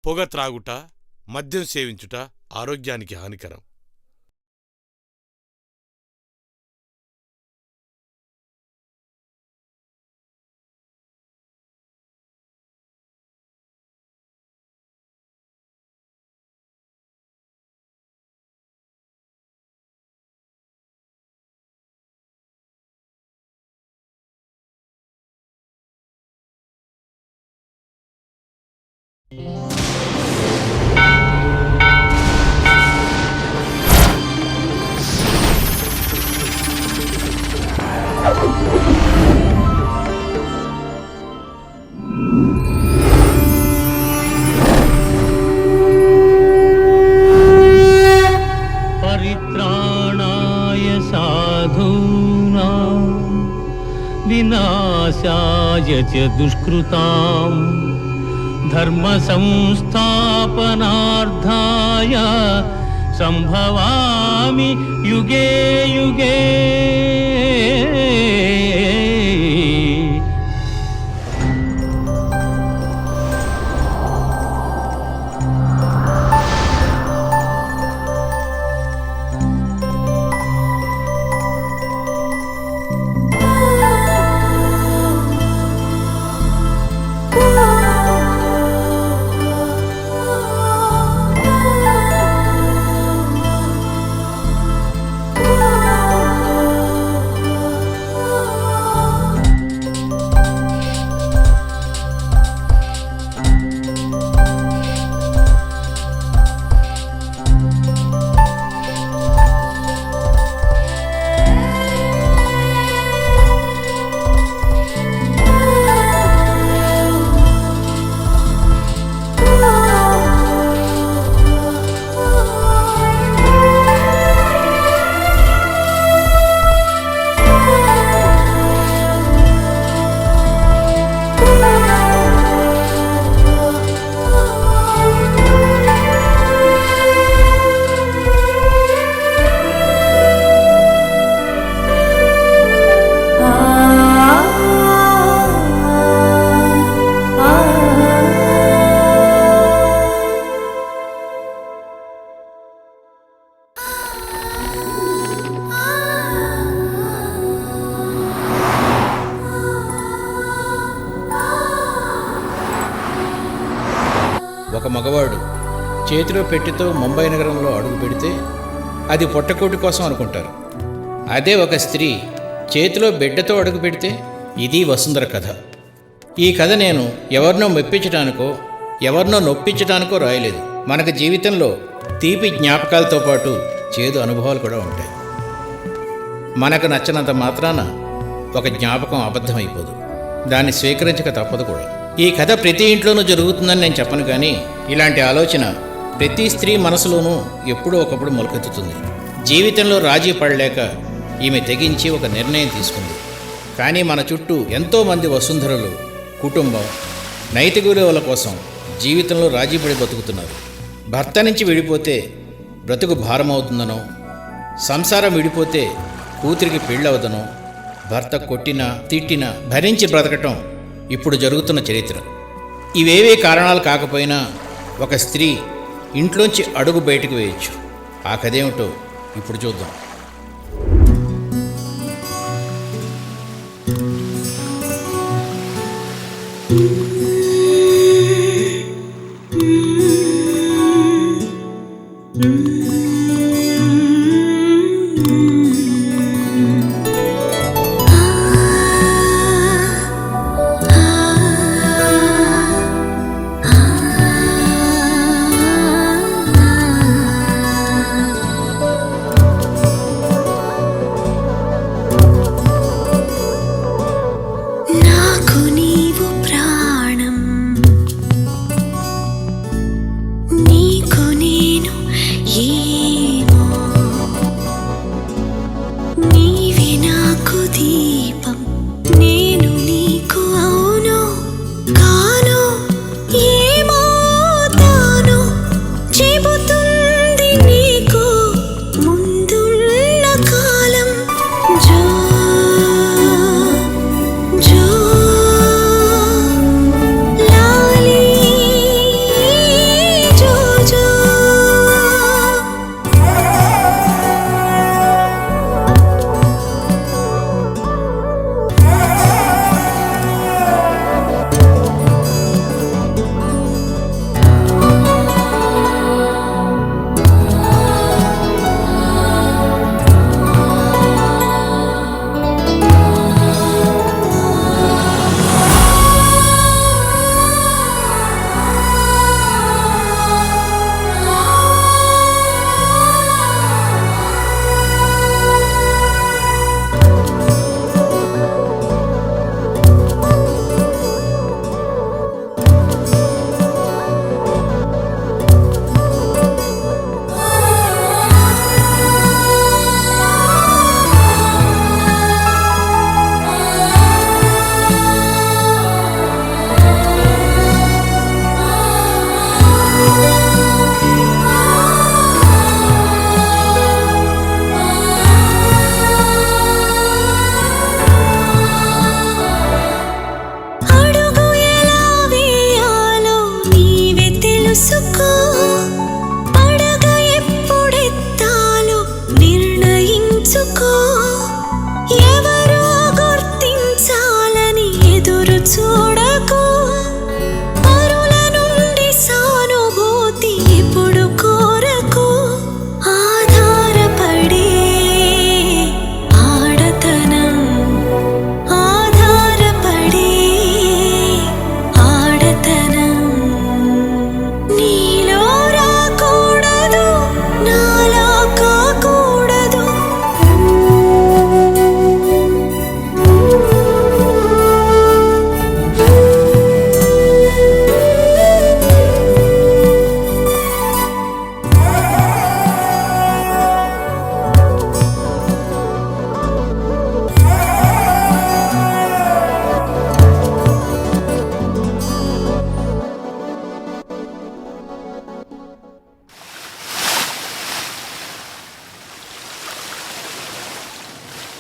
పొగ త్రాగుట, మద్యం సేవించుట ఆరోగ్యానికి హానికరం. विनाशाय च दुष्कृतां धर्म संस्थापनार्थाय संभवामि युगे युगे। ఒక మగవాడు చేతిలో పెట్టెతో ముంబై నగరంలో అడుగు పెడితే అది పొట్టకోటి కోసం అనుకుంటారు. అదే ఒక స్త్రీ చేతిలో బిడ్డతో అడుగు పెడితే ఇది వసుంధర కథ. ఈ కథ నేను ఎవరినో మెప్పించడానికో ఎవరినో నొప్పించడానికో రాయలేదు. మనకు జీవితంలో తీపి జ్ఞాపకాలతో పాటు చేదు అనుభవాలు కూడా ఉంటాయి. మనకు నచ్చినంత మాత్రాన ఒక జ్ఞాపకం అబద్ధమైపోదు, దాన్ని స్వీకరించక తప్పదు కూడా. ఈ కథ ప్రతి ఇంట్లోనూ జరుగుతుందని నేను చెప్పను, కానీ ఇలాంటి ఆలోచన ప్రతి స్త్రీ మనసులోనూ ఎప్పుడో ఒకప్పుడు మొలకెత్తుతుంది. జీవితంలో రాజీ పడలేక ఈమె తెగించి ఒక నిర్ణయం తీసుకుంది. కానీ మన చుట్టూ ఎంతోమంది వసుంధరలు కుటుంబం, నైతిక విలువల కోసం జీవితంలో రాజీపడి బతుకుతున్నారు. భర్త నుంచి విడిపోతే బ్రతుకు భారమవుతుందనో, సంసారం విడిపోతే కూతురికి పెళ్ళవదనో, భర్త కొట్టినా తిట్టినా భరించి బ్రతకటం ఇప్పుడు జరుగుతున్న చరిత్ర. ఇవేవే కారణాలు కాకపోయినా ఒక స్త్రీ ఇంట్లోంచి అడుగు బయటకు వేయచ్చు. ఆ కథేమిటో ఇప్పుడు చూద్దాం. నాకు నీవు ప్రాణం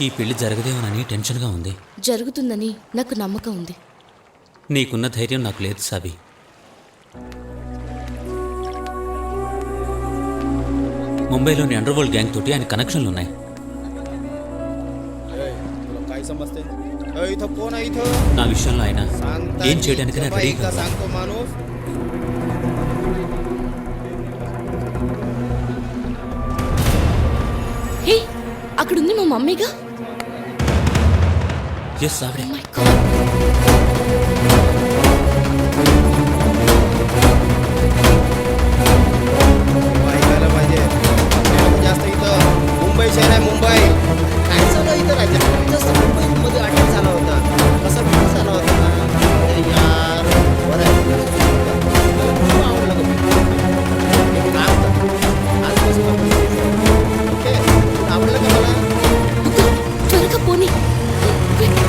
ఈ పెళ్లి జరగదేమోనని టెన్షన్గా ఉంది. జరుగుతుందని నాకు నమ్మకం ఉంది. నీకున్న ధైర్యం నాకు లేదు సాబి. ముంబైలోని అండర్వరల్డ్ గ్యాంగ్ తోటి ఆయన కనెక్షన్లు ఉన్నాయి. నా విషయంలో ఆయన ఏం చేయడానికి నాకు రెడీగా ఉన్నారు. హే, అక్కడుంది మా మమ్మీగా. ఎస్ ఆవిడే. My god. मुंबई शहर आहे. मुंबई काय चालू आहे इथं राज्यात? जसं मुंबईमध्ये अटॅक झाला होता तसा पण झाला होता ना. अरे यार बरं आहे. खूप आवडलं गं. एक काम कर, आजपासून आपण ओके आवडलं का मला? ముగ్గురు త్వరగా పోనీ. క్విక్.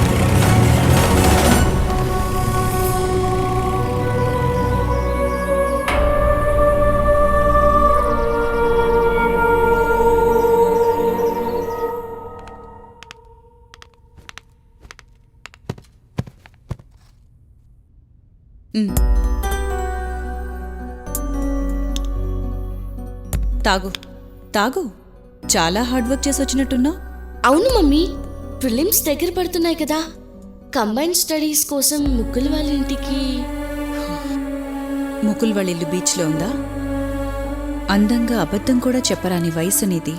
తాగు తాగు. చాలా హార్డ్ వర్క్ చేసి వచ్చినట్టున్నావు. అవును మమ్మీ, ప్రిలిమ్స్ దగ్గర పడుతున్నాయి కదా. కంబైన్డ్ స్టడీస్ కోసం ముగ్గుల వాళ్ళ ఇంటికి. ముకుల్ వాళ్ళ ఇల్లు బీచ్లో ఉందా? అందంగా అబద్ధం కూడా చెప్పరాని వయసు నీది.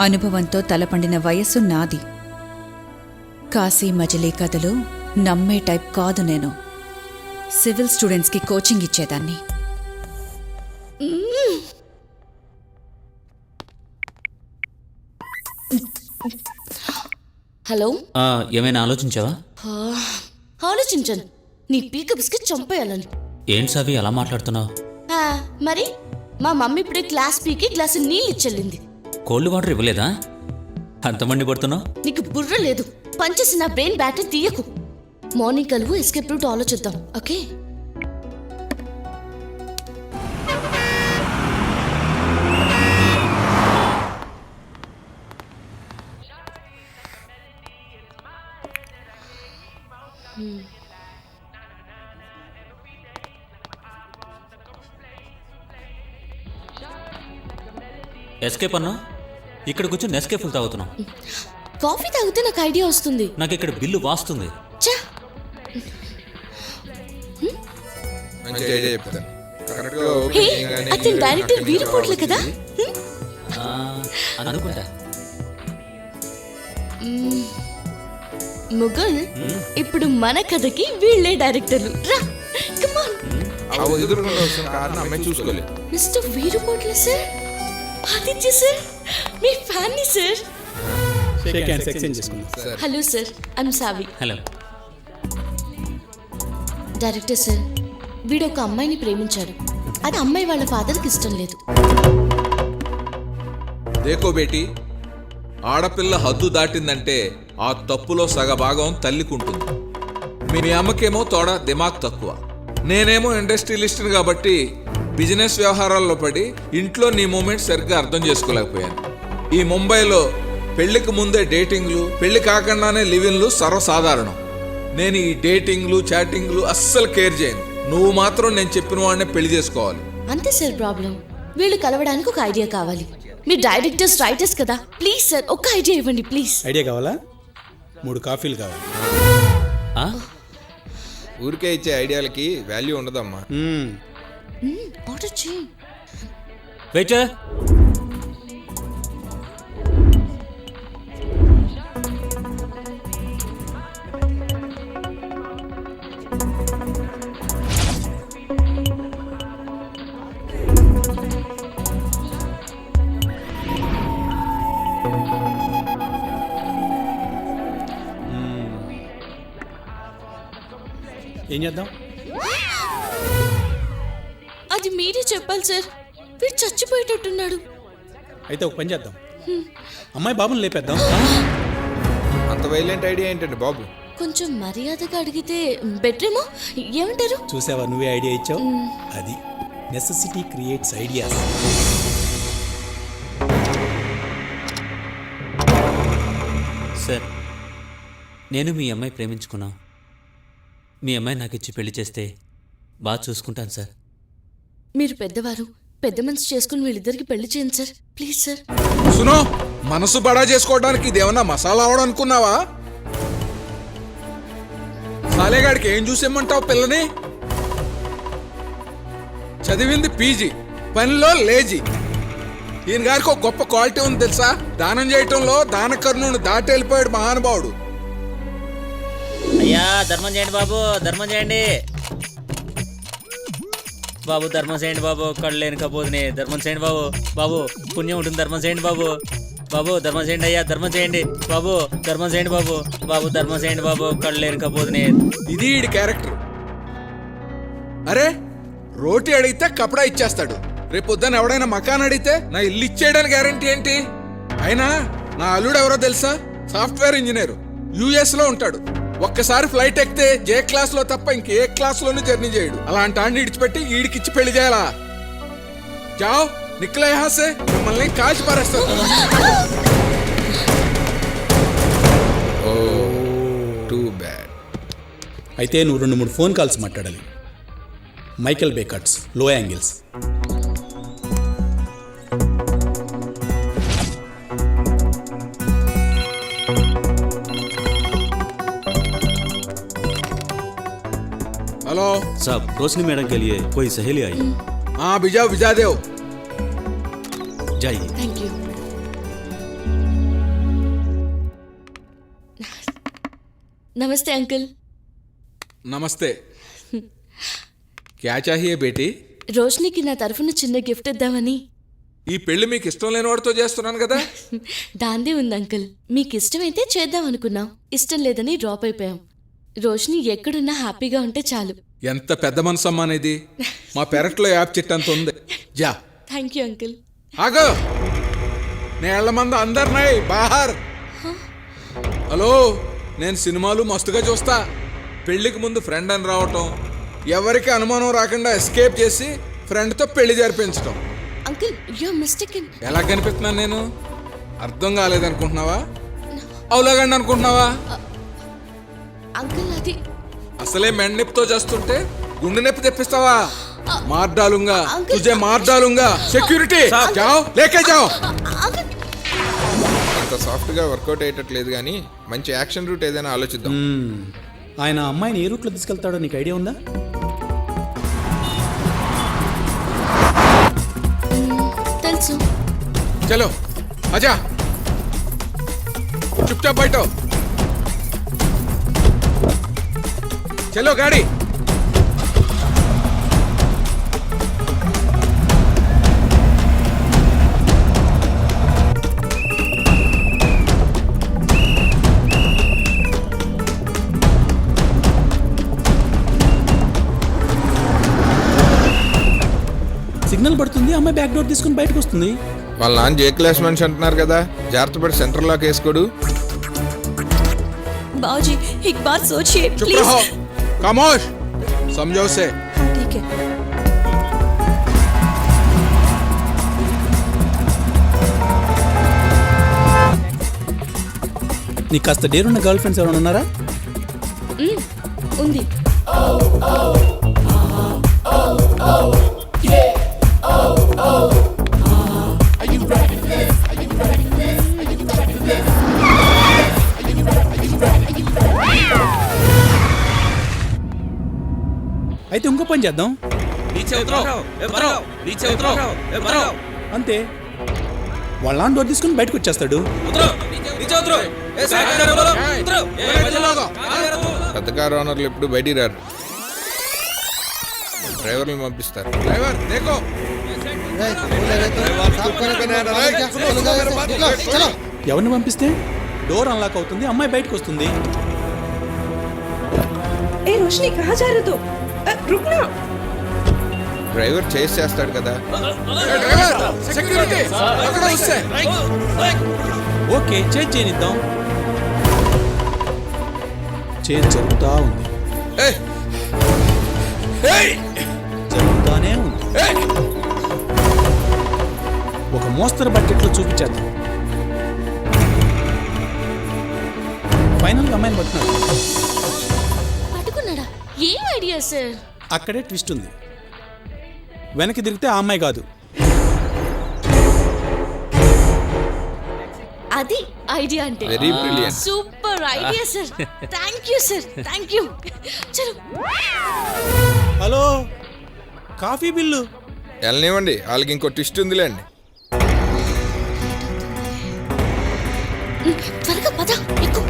అనుభవంతో తలపండిన వయస్సు నాది. కాశీ మజిలీ కథలు నమ్మే టైప్ కాదు నేను. సివిల్ స్టూడెంట్స్కి కోచింగ్ ఇచ్చేదాన్ని. హలో, ఏమైనా ఆలోచించావా? ఆలోచించాను. నీ పీక బిస్కెట్ చంపేయాలని. ఏంటి సాబి అలా మాట్లాడుతున్నావు? మరి మా మమ్మీ ఇప్పుడే క్లాస్ పీకి గ్లాసు నీళ్ళు ఇచ్చెళ్ళింది. కోల్డ్ వాటర్ ఇవ్వలేదా? అంత మండి పడుతున్నావు? నీకు బుర్ర లేదు. పంచేసి నా బ్రెయిన్ బ్యాటరీ తీయకు. మార్నింగ్ కలువు, ఎస్కేప్ రూట్ ఆలోచిద్దాం. ఓకే? ఎస్కేప్ అన్నా? ఇక్కడ కూర్చొని నెస్కేఫుల్ తాగుతున్నావు. కాఫీ తాగితే నాకు ఐడియా వస్తుంది. నాకు ఇక్కడ బిల్లు వాస్తుంది. ఛా! హే, అతను డైరెక్టర్ వీరకోట్ల కదా. అనుకుంటా. ముగుల్, ఇప్పుడు మన కథకి వీళ్ళే డైరెక్టర్లు. రా, come on. Mister Veerakotla sir, Aditya sir, మీ ఫ్యాన్ని sir. Hello sir, I'm Savi. Hello. Director sir, వీడు ఒక అమ్మాయిని ప్రేమించాడు. అది అమ్మాయి వాళ్ళ ఫాదర్కి ఇష్టం లేదు. దేకో బేటీ, ఆడపిల్ల హద్దు దాటిందంటే ఆ తప్పులో సగభాగం తల్లికుంటుంది. మీ అమ్మకేమో తోడ దిమాగ్ తక్కువ. నేనేమో ఇండస్ట్రియలిస్ట్ని కాబట్టి బిజినెస్ వ్యవహారాల్లో పడి ఇంట్లో నీ మూమెంట్ సరిగ్గా అర్థం చేసుకోలేకపోయాను. ఈ ముంబైలో పెళ్లికి ముందే డేటింగ్లు, పెళ్లి కాకుండానే లివిన్లు సర్వసాధారణం. నేను ఈ డేటింగ్లు, చాటింగ్లు అస్సలు కేర్ చేయను. నువ్వు మాత్రం నేను చెప్పిన వాడినే పెళ్లి చేసుకోవాలి. అంతే సార్ ప్రాబ్లం. వీళ్ళు కలవడానికి ఒక ఐడియా కావాలి. మీరు డైరెక్టర్స్, రైటర్స్ కదా. ప్లీజ్ సార్, ఒక్క ఐడియా ఇవ్వండి ప్లీజ్. ఐడియా కావాలా? 3 కాఫీలు కావాలి. ఊరికే ఇచ్చే ఐడియాలకి వాల్యూ ఉండదమ్మా. ఆర్డర్ చేయి. వెయిటర్. ఏం చేద్దాం? అది మీరే చెప్పాలి సార్. వీడు చచ్చిపోయేటట్టున్నాడు. అయితే ఒక పని చేద్దాం, అమ్మాయి బాబుని లేపేద్దాం. అంత వైలెంట్ ఐడియా ఏంటండి బాబు? కొంచెం మర్యాదగా అడిగితే బెటరేమో. ఏమంటారు? చూసావా, నువ్వే ఐడియా ఇచ్చావు. అది నెసెసిటీ క్రియేట్స్ ఐడియాస్. సార్ నేను మీ అమ్మాయి ప్రేమించుకున్నాం. మీ అమ్మాయి నాకు ఇచ్చి పెళ్లి చేస్తే బాగా చూసుకుంటాను సార్. మీరు పెద్దవారు, పెద్ద మనసు చేసుకుని వీళ్ళిద్దరికి పెళ్లి చేయండి సార్, ప్లీజ్ సార్. సునో, మనసు బడా చేసుకోవడానికి ఇదేమన్నా మసాలా అవడం అనుకున్నావా? సాలేగాడికి ఏం చూసేమంటావు పిల్లని? చదివింది పీజీ, పనిలో లేజీ. ఈయన గారికి ఒక గొప్ప క్వాలిటీ ఉంది తెలుసా? దానం చేయటంలో దానకర్ణుని దాటి వెళ్ళిపోయాడు మహానుభావుడు. అయ్యా ధర్మం చేయండి బాబు, ధర్మం చేయండి బాబు, ధర్మం చేయండి బాబు, కళ్ళు లేని కపోతుని ధర్మం చేయండి బాబు. బాబు పుణ్యం ఉంటుంది, ధర్మం చేయండి బాబు. బాబు ధర్మం చేయండి అయ్యా, ధర్మం చేయండి బాబు, ధర్మం చేయండి బాబు. బాబు ధర్మం చేయండి బాబు, కళ్ళు లేని కపోతుని. ఇది ఈడి క్యారెక్టర్. అరే, రోటీ అడిగితే కపడా ఇచ్చేస్తాడు. రేపు పొద్దున్న ఎవడైనా మకాన్ అడిగితే నా ఇల్లు ఇచ్చేయడానికి గ్యారంటీ ఏంటి? అయినా నా అల్లుడు ఎవరో తెలుసా? సాఫ్ట్వేర్ ఇంజనీర్, యుఎస్ లో ఉంటాడు. ఒక్కసారి ఫ్లైట్ ఎక్కితే జే క్లాస్ లో తప్ప ఇంకే క్లాస్ లోనూ జర్నీ చేయడు. అలాంటి ఆడిని ఇడిచిపెట్టి ఈడికిచ్చి పెళ్లి చేయాలా? జావ్ నిక్లే హాసే, మిమ్మల్ని కాల్చి పారేస్తారు. Too bad. అయితే నువ్వు 2-3 ఫోన్ కాల్స్ మాట్లాడాలి. మైకెల్ బే కట్స్, లో యాంగిల్స్. हेलो साहब, रोशनी मैडम के लिए कोई सहेली आई? हाँ भिजा देव. जाइए. Thank you. నమస్తే అంకుల్. नमस्ते. क्या चाहिए बेटी? రోష్నికి నా తరఫున చిన్న గిఫ్ట్ ఇద్దామని. ఈ పెళ్లి మీకు ఇష్టం లేని వాడితో చేస్తున్నాను కదా. దాందే ఉంది అంకుల్. మీకు ఇష్టమైతే చేద్దాం అనుకున్నాం, ఇష్టం లేదని డ్రాప్ అయిపోయాం. రోష్ని ఎక్కడున్నా హ్యాపీగా ఉంటే చాలు. ఎంత పెద్ద మనసు అమ్మా అనేది. మా పెరట్లో యాప్ చెట్టు అంత ఉంది. జా. Thank you uncle. ఆగో, నేళ్ల మంది అందరినాయి బాహర్. హలో, నేను సినిమాలు మస్తుగా చూస్తా. పెళ్లికి ముందు ఫ్రెండ్ అని రావటం, ఎవరికి అనుమానం రాకుండా ఎస్కేప్ చేసి ఫ్రెండ్తో పెళ్లి జరిపించటం. Uncle you mistaken. ఎలా కనిపిస్తున్నాను నేను? అర్థం కాలేదనుకుంటున్నావా? అవులాగండి అనుకుంటున్నావా? అంకుల్ అది అసలే మెండ నొప్పితో చేస్తుంటే గుండె నొప్పి తెప్పిస్తావా? మార్ డాలూంగా, అంకుల్. తుజే మార్ డాలూంగా. సెక్యూరిటీ జాओ, లేకే జాओ. అంకుల్ అంత సాఫ్ట్గా వర్కౌట్ అయ్యేటట్లేదు, కానీ మంచి యాక్షన్ రూట్ ఏదైనా ఆలోచిద్దాం. ఆయన అమ్మాయిని ఏ రూట్లో తీసుకెళ్తాడో నీకు ఐడియా ఉందా? తెలుసు. చలో అజా, చుప్చాప్ బయటో. చలో గాడి. సిగ్నల్ పడుతుంది, అమ్మాయి బ్యాక్ డోర్ తీసుకుని బయటకు వస్తుంది. వాళ్ళ నాన్న జే క్లాస్ మనిషి అంటున్నారు కదా, జాగ్రత్త పడి సెంటర్ లాక్ వేసుకోడు. बाबूजी एक बात सोचिए चुप प्लीज. रहो, खामोश. समझो से. ठीक है. నీకు కాస్త డేరున్న గర్ల్ ఫ్రెండ్స్ ఎవరైనా ఉన్నారా? ఉంది. అయితే ఇంకో పని చేద్దాం. అంతే, వాళ్ళ నాన్న డోర్ తీసుకుని బయటకు వచ్చేస్తాడు. పెద్ద కార్ ఓనర్లు ఎప్పుడు బయటికి రారు, డ్రైవర్లను పంపిస్తారు. డ్రైవర్ దేకో. ఎవరిని పంపిస్తే డోర్ అన్లాక్ అవుతుంది, అమ్మాయి బయటకు వస్తుంది. ए रोशनी कहाँ जा रहे हो? रुकना. డ్రైవర్ చేసి చేస్తాడు కదా. డ్రైవర్, సెక్యూరిటీ అక్కడ వస్తే. Okay, change చేయనిద్దాం. చేంజ్ జరుగుతూ ఉంది, జరుగుతానే ఉంది. ఒక మోస్తరు బకెట్లో చూపించేద్దాం. ఫైనల్గా అమ్మాయిని పట్టున్నాడు. పట్టుకున్నాడా? ఏం ఐడియా సార్? అక్కడే ట్విస్ట్ ఉంది. వెనక్కి తిరిగితే ఆ అమ్మాయి కాదు. అది ఐడియా అంటే. Very brilliant. Super idea sir. Thank you sir, thank you. చలో. Hello, coffee bill. వెళ్ళనివ్వండి, వాళ్ళకి ఇంకో ట్విస్ట్ ఉందిలేండి. త్వరగా పద, ఎక్కు.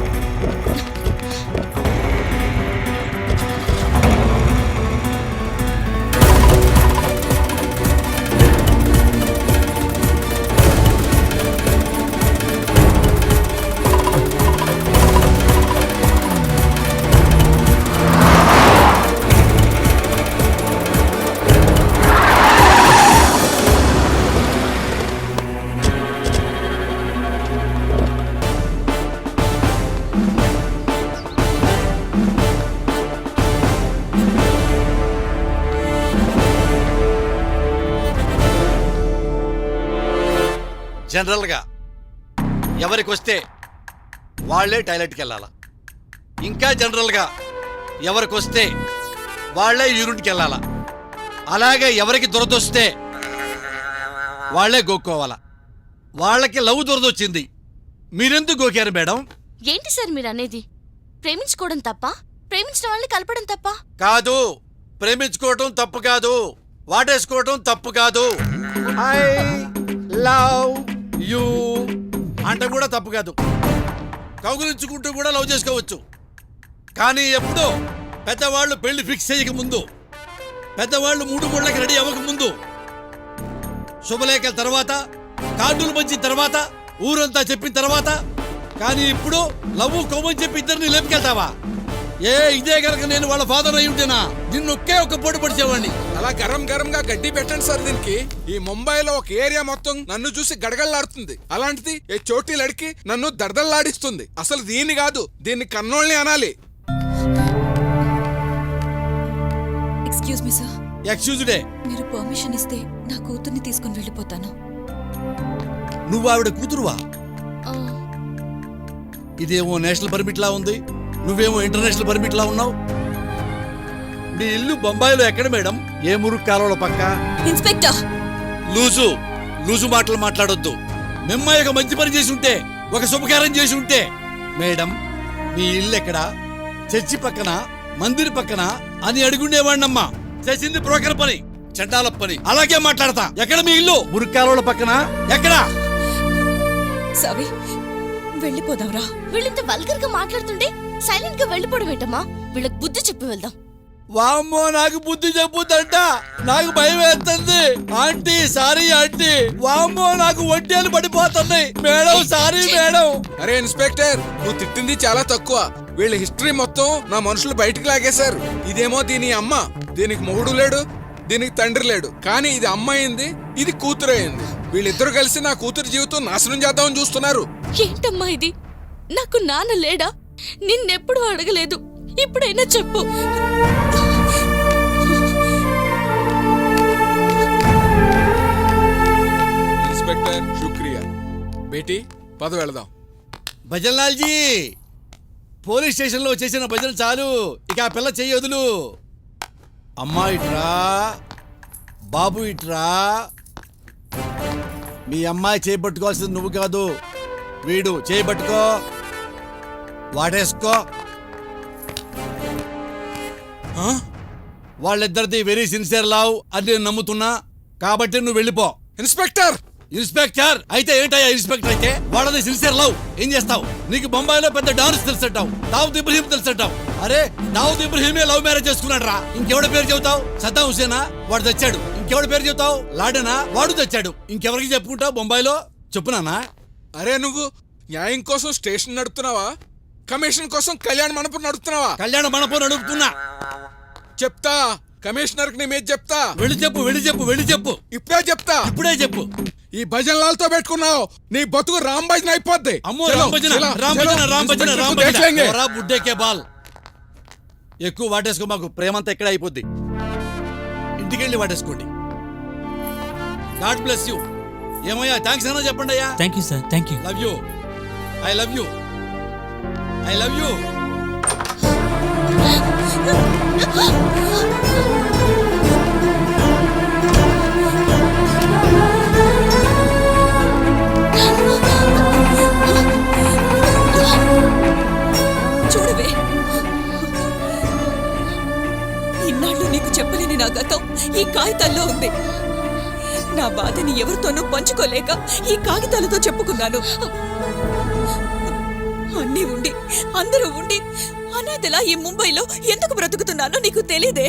జనరల్గా ఎవరికి వస్తే వాళ్లే టాయిలెట్కి వెళ్ళాలా. ఇంకా జనరల్గా ఎవరికి వస్తే వాళ్లే యూరిన్కి వెళ్ళాలా. అలాగే ఎవరికి దురదొస్తే వాళ్లే గోక్కోవాలా. వాళ్ళకి లవ్ దురదొచ్చింది, మీరెందుకు గోకారు మేడం? ఏంటి సార్ మీరు అనేది? ప్రేమించుకోవడం తప్ప? ప్రేమించిన వాళ్ళని కలపడం తప్ప? కాదు, ప్రేమించుకోవటం తప్పు కాదు, వాటేసుకోవటం తప్పు కాదు. ఐ లవ్ యూ అంటే కూడా తప్పు కాదు. కౌగులించుకుంటూ కూడా లవ్ చేసుకోవచ్చు. కానీ ఎప్పుడో పెద్దవాళ్ళు పెళ్లి ఫిక్స్ చేయక ముందు, పెద్దవాళ్ళు 3 మూళ్ళకి రెడీ అవ్వక ముందు, శుభలేఖల తర్వాత, కార్డులు పంచిన తర్వాత, ఊరంతా చెప్పిన తర్వాత. కానీ ఇప్పుడు లవ్ కొమ్మని చెప్పి ఇద్దరిని లేపుకెళ్తావా? ఇదే కనుక నేను వాళ్ళ ఫాదర్ అయి ఉంటేనా నిన్ను ఒకే ఒక్క పోటు పడిచేవాడిని. అలా గరం గరంగా గడ్డి పెట్టండి సార్. దీనికి ఈ ముంబైలో ఒక ఏరియా మొత్తం నన్ను చూసి గడగడలాడుతుంది. అలాంటిది ఏ చోటీ లడికి నన్ను దడదల్లాడిస్తుంది. అసలు దీన్ని కాదు, దీన్ని కన్నోళ్ళని అనాలి. Excuse me sir. ఎక్స్క్యూజ్డే. మీరు పర్మిషన్ ఇస్తే నా కూతుర్ని తీసుకుని వెళ్ళిపోతాను. నువ్వు ఆవిడ కూతురువా? ఆ, ఇదేమో నేషనల్ పర్మిట్ లా ఉంది, నువ్వేమో ఇంటర్నేషనల్ పర్మిట్ లా ఉన్నావు. నీ ఇల్లు బొంబాయిలో ఎక్కడ మేడం? ఏ మురుగు కాలువల పక్క? ఇన్స్పెక్టర్, లూజు మాటలు మాట్లాడొద్దు. మిమ్మాయి ఒక మంచి పని చేసి ఉంటే, ఒక శుభకార్యం చేసి ఉంటే. మేడం, మీ ఇల్లు ఎక్కడా? చర్చి పక్కన, మందిర్ పక్కన అని అడుగుండేవాడినమ్మా. చేసింది బ్రోకర్ పని, చండాల పని. అలాగే మాట్లాడతా. ఎక్కడ మీ ఇల్లు? మురుగు కాలువల పక్కన ఎక్కడా? సవి, వెళ్ళిపోదాంరా. వీళ్ళింత వల్గర్ గా మాట్లాడుతుంటే సైలెంట్ గా వెళ్ళిపోవడం ఏంటమ్మా? వీళ్ళకి బుద్ధి చెప్పి వెళ్దాం. వామ్మో, నాకు బుద్ధి చెప్పుద్దంట. నాకు భయం వేస్తుంది. Aunty sorry aunty. వామ్మో, నాకు వడ్డీలు పడిపోతున్నాయి. Madam sorry madam. అరే ఇన్స్పెక్టర్, నువ్వు తిట్టింది చాలా తక్కువ. వీళ్ళ హిస్టరీ మొత్తం నా మనుషులు బయటికి లాగేశారు. ఇదేమో దీని అమ్మ, దీనికి మొగుడు లేడు, దీనికి తండ్రి లేడు. కానీ ఇది అమ్మ అయింది, ఇది కూతురు అయింది. వీళ్ళిద్దరు కలిసి నా కూతురు జీవితం నాశనం చేద్దామని చూస్తున్నారు. ఏంటమ్మా ఇది? నాకు నాన్న లేడా? నిన్నెప్పుడు అడగలేదు, ఇప్పుడైనా చెప్పు. ఇన్స్పెక్టర్ శుక్రియా. బేటీ పద వెళదాం. భజన్లాల్జీ, పోలీస్ స్టేషన్లో చేసిన భజన చాలు. ఇక ఆ పిల్ల చెయ్యి వదులు. అమ్మా ఇట్రా, బాబు ఇట్రా. మీ అమ్మాయి చేపట్టుకోవాల్సింది నువ్వు కాదు, వీడు. చేపట్టుకో, వాటేసుకో. వాళ్ళిద్దరిది వెరీ సిన్సియర్ లవ్ అని నేను నమ్ముతున్నా. కాబట్టి నువ్వు వెళ్ళిపో. ఇన్స్పెక్టర్ ఇన్స్పెక్టర్ అయితే ఏంటయ్యా? ఇన్స్పెక్టర్ అయితే వాళ్ళది సిన్సియర్ లవ్. ఏం చేస్తావు? నీకు బొంబాయిలో పెద్ద డాన్స్ తెలుసంటావు, దావుద్ ఇబ్రహీం తెలుసంటావు. అరే, దావుద్ ఇబ్రహీమే లవ్ మ్యారేజ్ చేసుకున్నాడు రా. ఇంకెవడి పేరు చెబుతావు? సద్దాం హుసేనా? వాడు తెచ్చాడు. ఇంకెవడి పేరు చెబుతావు? లాడెనా? వాడు తెచ్చాడు. ఇంకెవరికి చెప్పుకుంటావు బొంబాయిలో? చెప్పునానా? అరే, నువ్వు న్యాయం కోసం స్టేషన్ నడుపుతున్నావా? కమిషన్ కోసం కళ్యాణ మండపం నడుపుతున్నావా? కళ్యాణ మండపం నడుపుతున్నా. చెప్తా, కమిషనర్ కి నీ మీద చెప్తా. వెళ్ళి చెప్పు, వెళ్ళి చెప్పు, వెళ్ళి చెప్పు. ఇప్పుడే చెప్తా, ఇప్పుడే చెప్పు. ఈ భజనలాలతో పెట్టుకున్నావు, నీ బతుకు రామ్ భజన అయిపోద్ది. అమ్మో, రామ్ భజన, రామ్ భజన, రామ్ భజన, రామ్ భజన. ఓరా బుడ్డేకే బాల్. ఎక్కువ వాటేసుకో, మాకు ప్రేమంతా ఎక్కడ అయిపోద్ది. ఇంటికెళ్ళి వాటేసుకోండి. God bless you. ఏమయ్యా, థ్యాంక్స్ అన్నా చెప్పండి అయ్యా. Thank you sir, thank you. Love you, I love you, I love you. చూడవే, ఇన్నాళ్ళు నీకు చెప్పలేని నా గతం ఈ కాగితాల్లో ఉంది. నా బాధని ఎవరితోనూ పంచుకోలేక ఈ కాగితాలతో చెప్పుకున్నాను. అన్నీ ఉండి అందరూ ఉండి అనాథలా ఈ ముంబైలో ఎందుకు బ్రతుకుతున్నానో నీకు తెలీదే.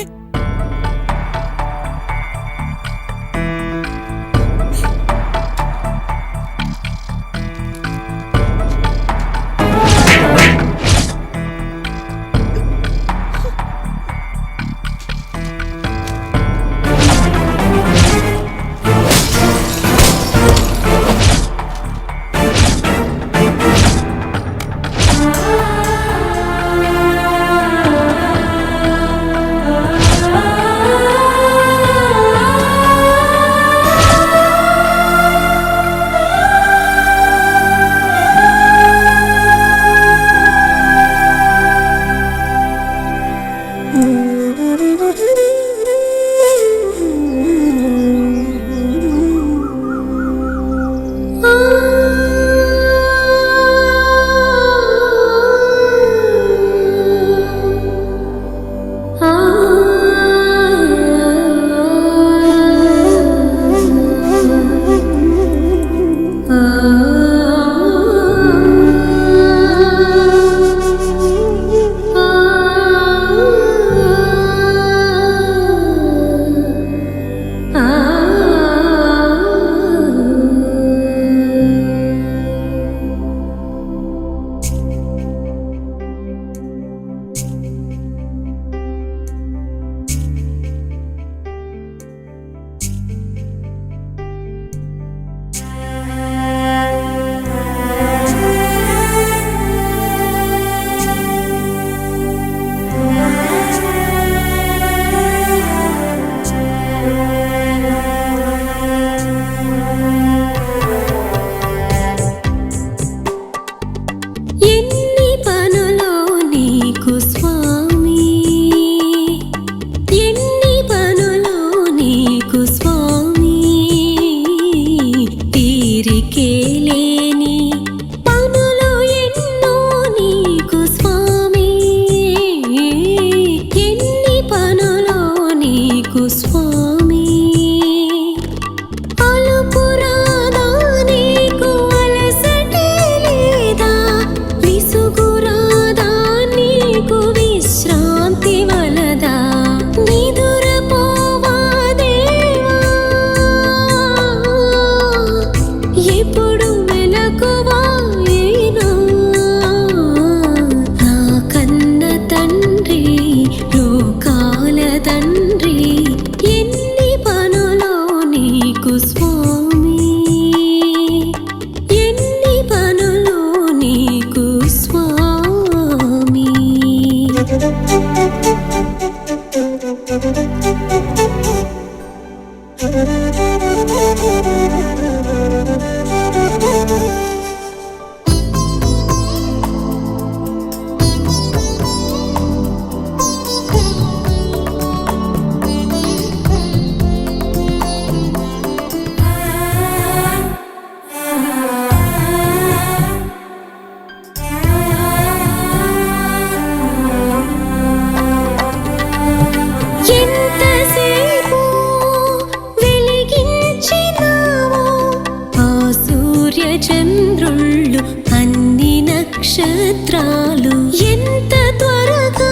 నక్షత్రాలు ఎంత త్వరగా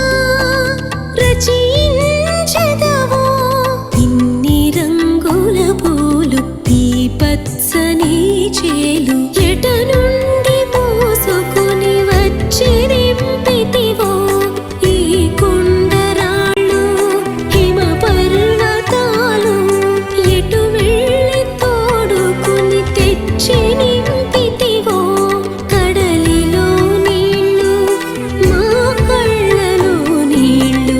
రచించదవో ఇన్ని రంగుల పూలు ఈ పచ్చని చేలు ఎట నుండి మోసుకుని వచ్చి నింపితివో ఈ కొండరాళ్ళు హిమ పర్వతాలు ఎటు వెళ్ళి తోడుకుని తెచ్చి నింపితివో కడలిలో నీళ్ళు మా కళ్ళలో నీళ్ళు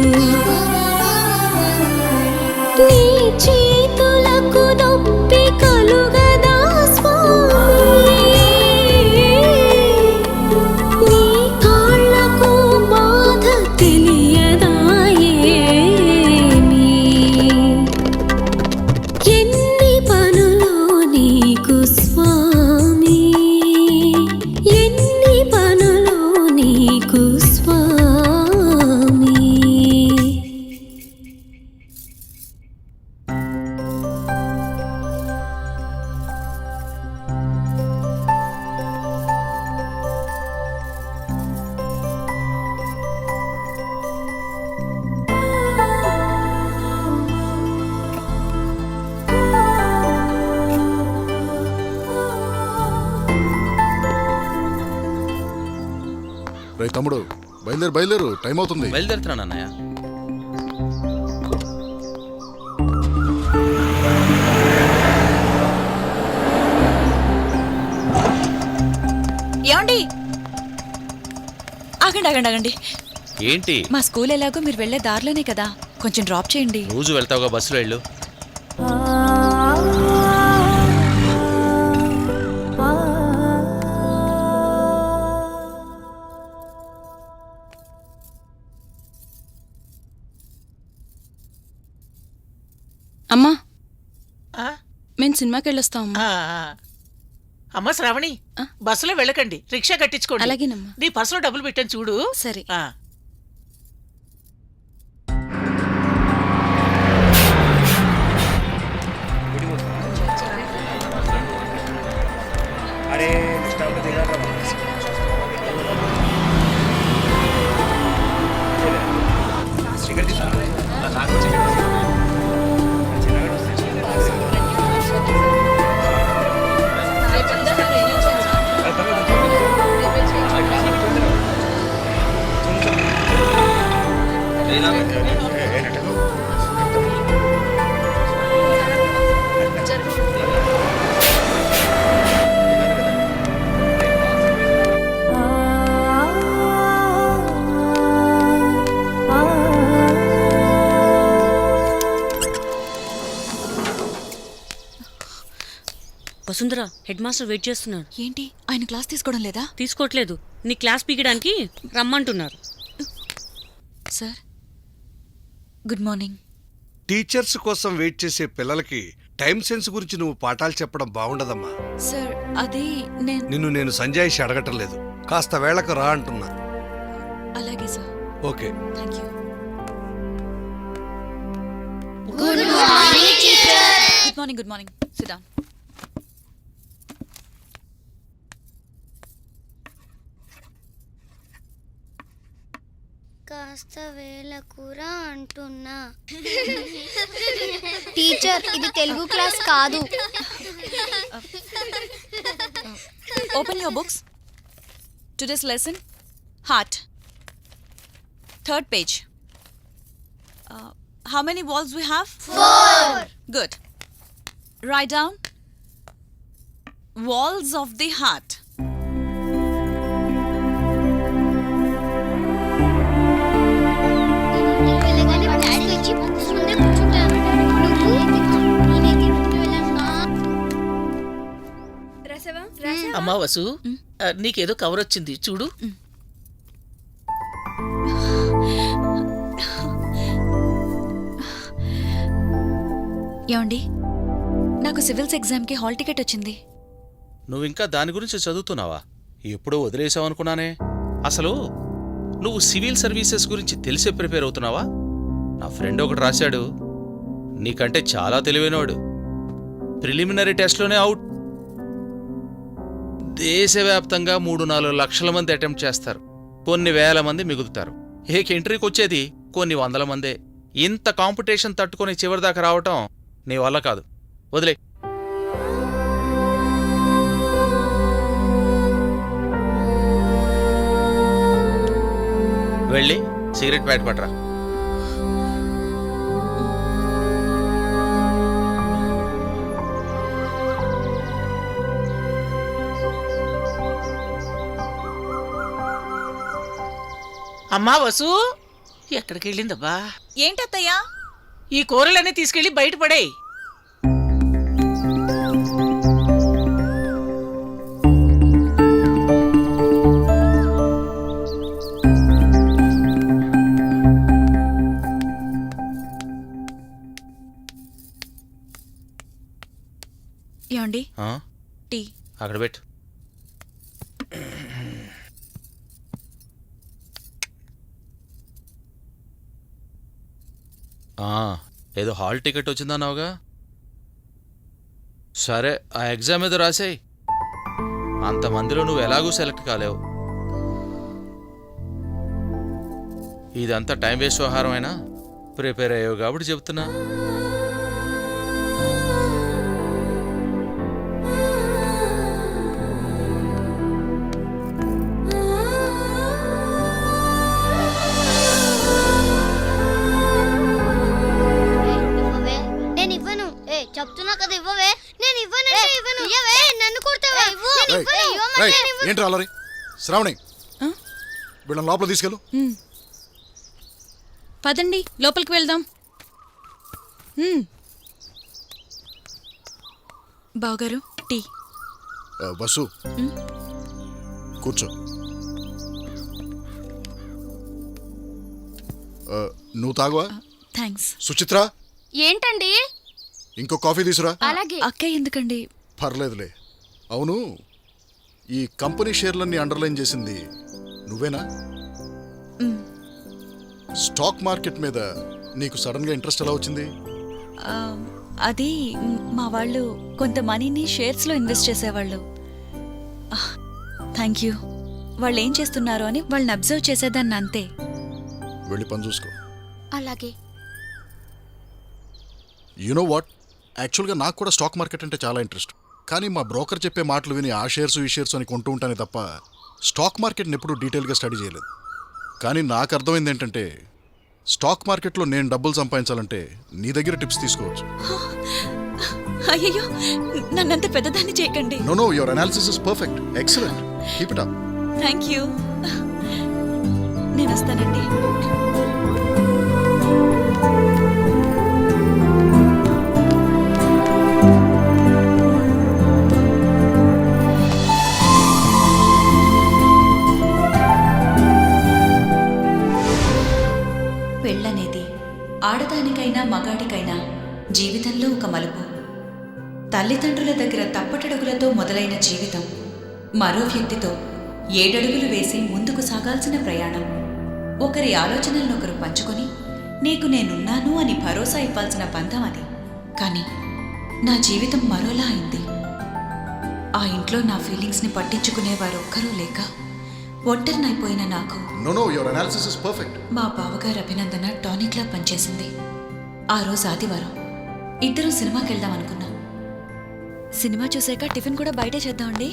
నీ చేతులకు నొప్పి కలుగదా స్వామి నీ కాళ్ళ తమ్ముడు బయలుదేరు టైం అవుతుంది. బయలుదేరుతున్నాను అన్నయ్య. ఏమండి? ఆగండి. ఏంటి? మా స్కూల్ ఎలాగో మీరు వెళ్ళే దారిలోనే కదా, కొంచెం డ్రాప్ చేయండి. రోజు వెళ్తావుగా బస్సులో వెళ్ళు. అమ్మా, మేము సినిమాకి వెళ్ళొస్తాం. అమ్మ శ్రావణి, బస్సులో వెళ్ళకండి, రిక్షా కట్టించుకోండి. అలాగేనమ్మా. నీ పర్సులో డబ్బులు పెట్టాను చూడు. సరే. వసుంధర, హెడ్ మాస్టర్ వెయిట్ చేస్తున్నాడు. ఏంటి, ఆయన క్లాస్ తీసుకోవడం లేదా? తీసుకోవట్లేదు, నీ క్లాస్ పీకడానికి రమ్మంటున్నారు. Sir, good morning. టీచర్స్ కోసం వెయిట్ చేసే పిల్లలకి టైం సెన్స్ గురించి నువ్వు పాఠాలు చెప్పడం బాగుండదమ్మా. సార్, అది నేను సంజాయిషి అడగటం లేదు, కాస్త వేళకు రా అంటున్నా. అలాగే sir. Okay, thank you. Good morning teacher. Good morning. SIT down. కాస్త వేల కూర అంటున్నా. టీచర్, ఇది తెలుగు క్లాస్ కాదు. Open your books. Today's lesson heart, third page. How many walls we have? 4. Good. Write down walls of the heart. అమ్మా వసు, నీకేదో cover వచ్చింది చూడు. ఏమండి, నాకు సివిల్స్ ఎగ్జామ్కి హాల్ టికెట్ వచ్చింది. నువ్వు ఇంకా దాని గురించి చదువుతున్నావా? ఎప్పుడో వదిలేసావనుకున్నానే. అసలు నువ్వు సివిల్ సర్వీసెస్ గురించి తెలిసే ప్రిపేర్ అవుతున్నావా? నా ఫ్రెండ్ ఒకటి రాశాడు, నీకంటే చాలా తెలివైనవాడు. ప్రిలిమినరీ టెస్ట్లోనే అవుట్. దేశవ్యాప్తంగా 3-4 లక్షల మంది అటెంప్ట్ చేస్తారు, కొన్ని వేల మంది మిగులుతారు. ఎంట్రీకి వచ్చేది కొన్ని వందల మందే. ఇంత కాంపిటీషన్ తట్టుకొని చివరిదాకా రావటం నీ వల్ల కాదు, వదిలే. వెళ్ళి సిగరెట్ ప్యాకెట్ పట్టరా. అమ్మా వసు, ఎక్కడికి వెళ్ళిందబ్బా? ఏంటత్తయ్యా? ఈ కూరలన్నీ తీసుకెళ్లి బయటపడేయ్. ఏమండి, టీ అక్కడ పెట్టు. ఏదో హాల్ టికెట్ వచ్చిందన్నావుగా, సరే ఆ ఎగ్జామ్ ఏదో రాసేయి. అంతమందిలో నువ్వు ఎలాగూ సెలెక్ట్ కాలేవు. ఇదంతా టైం వేస్ట్ వ్యవహారమైనా ప్రిపేర్ అయ్యావు కాబట్టి చెప్తున్నా. ఏంటి అల్లరి? శ్రావణి, ఆ? వీళ్ళని లోపల తీసుకెళ్ళు. పదండి లోపలికి వెళ్దాం. బావగారు టీ. బస్సు కూర్చో. నువ్వు తాగువా? థ్యాంక్స్. సుచిత్ర, ఏంటండి? ఇంకో కాఫీ తీసురా. అలాగే. అక్కయ్య ఎందుకండి? పర్లేదులే. అవును, ఈ కంపెనీ షేర్లన్నీ అండర్లైన్ చేసింది నువ్వేనా? స్టాక్ మార్కెట్ మీద నీకు సడన్ గా ఇంట్రెస్ట్ ఎలా వచ్చింది? అది మా వాళ్ళు కొంత మనీని షేర్స్లో ఇన్వెస్ట్ చేసేవాళ్ళు. Thank you. వాళ్ళు ఏం చేస్తున్నారు అని వాళ్ళని అబ్జర్వ్ చేసేదాన్ని అంతే. వెళ్ళి పని చూసుకో. అలాగే. యునో వాట్, యాక్చువల్గా నాకు కూడా స్టాక్ మార్కెట్ అంటే చాలా ఇంట్రెస్ట్. కానీ మా బ్రోకర్ చెప్పే మాటలు విని ఆ షేర్స్ ఈ షేర్స్ అని కొంటూ ఉంటానే తప్ప స్టాక్ మార్కెట్ని ఎప్పుడూ డీటెయిల్గా స్టడీ చేయలేదు. కానీ నాకు అర్థమైంది ఏంటంటే స్టాక్ మార్కెట్లో నేను డబ్బులు సంపాదించాలంటే నీ దగ్గర టిప్స్ తీసుకోవచ్చు. అయ్యో, నన్నంత పెద్దదాన్ని చేయకండి. No, your analysis is perfect. Excellent. Keep it up. Thank you. నేను వస్తానండి. పెళ్ళనేది ఆడదానికైనా మగాడికైనా జీవితంలో ఒక మలుపు. తల్లిదండ్రుల దగ్గర తప్పటడుగులతో మొదలైన జీవితం మరో వ్యక్తితో 7 అడుగులు వేసి ముందుకు సాగాల్సిన ప్రయాణం. ఒకరి ఆలోచనలను ఒకరు పంచుకొని నీకు నేనున్నాను అని భరోసా ఇవ్వాల్సిన బంధం అది. కానీ నా జీవితం మరోలా అయింది. ఆ ఇంట్లో నా ఫీలింగ్స్ని పట్టించుకునేవారు ఒక్కరూ లేక ఒంటరినైపోయిన నాకు no, your analysis is perfect. మా బావగారు అభినందన టానిక్లా పనిచేసింది. ఆ రోజు ఆదివారం ఇద్దరం సినిమాకి వెళ్దాం అనుకున్నాం. సినిమా చూసాక టిఫిన్ కూడా బయటే చేద్దామండి.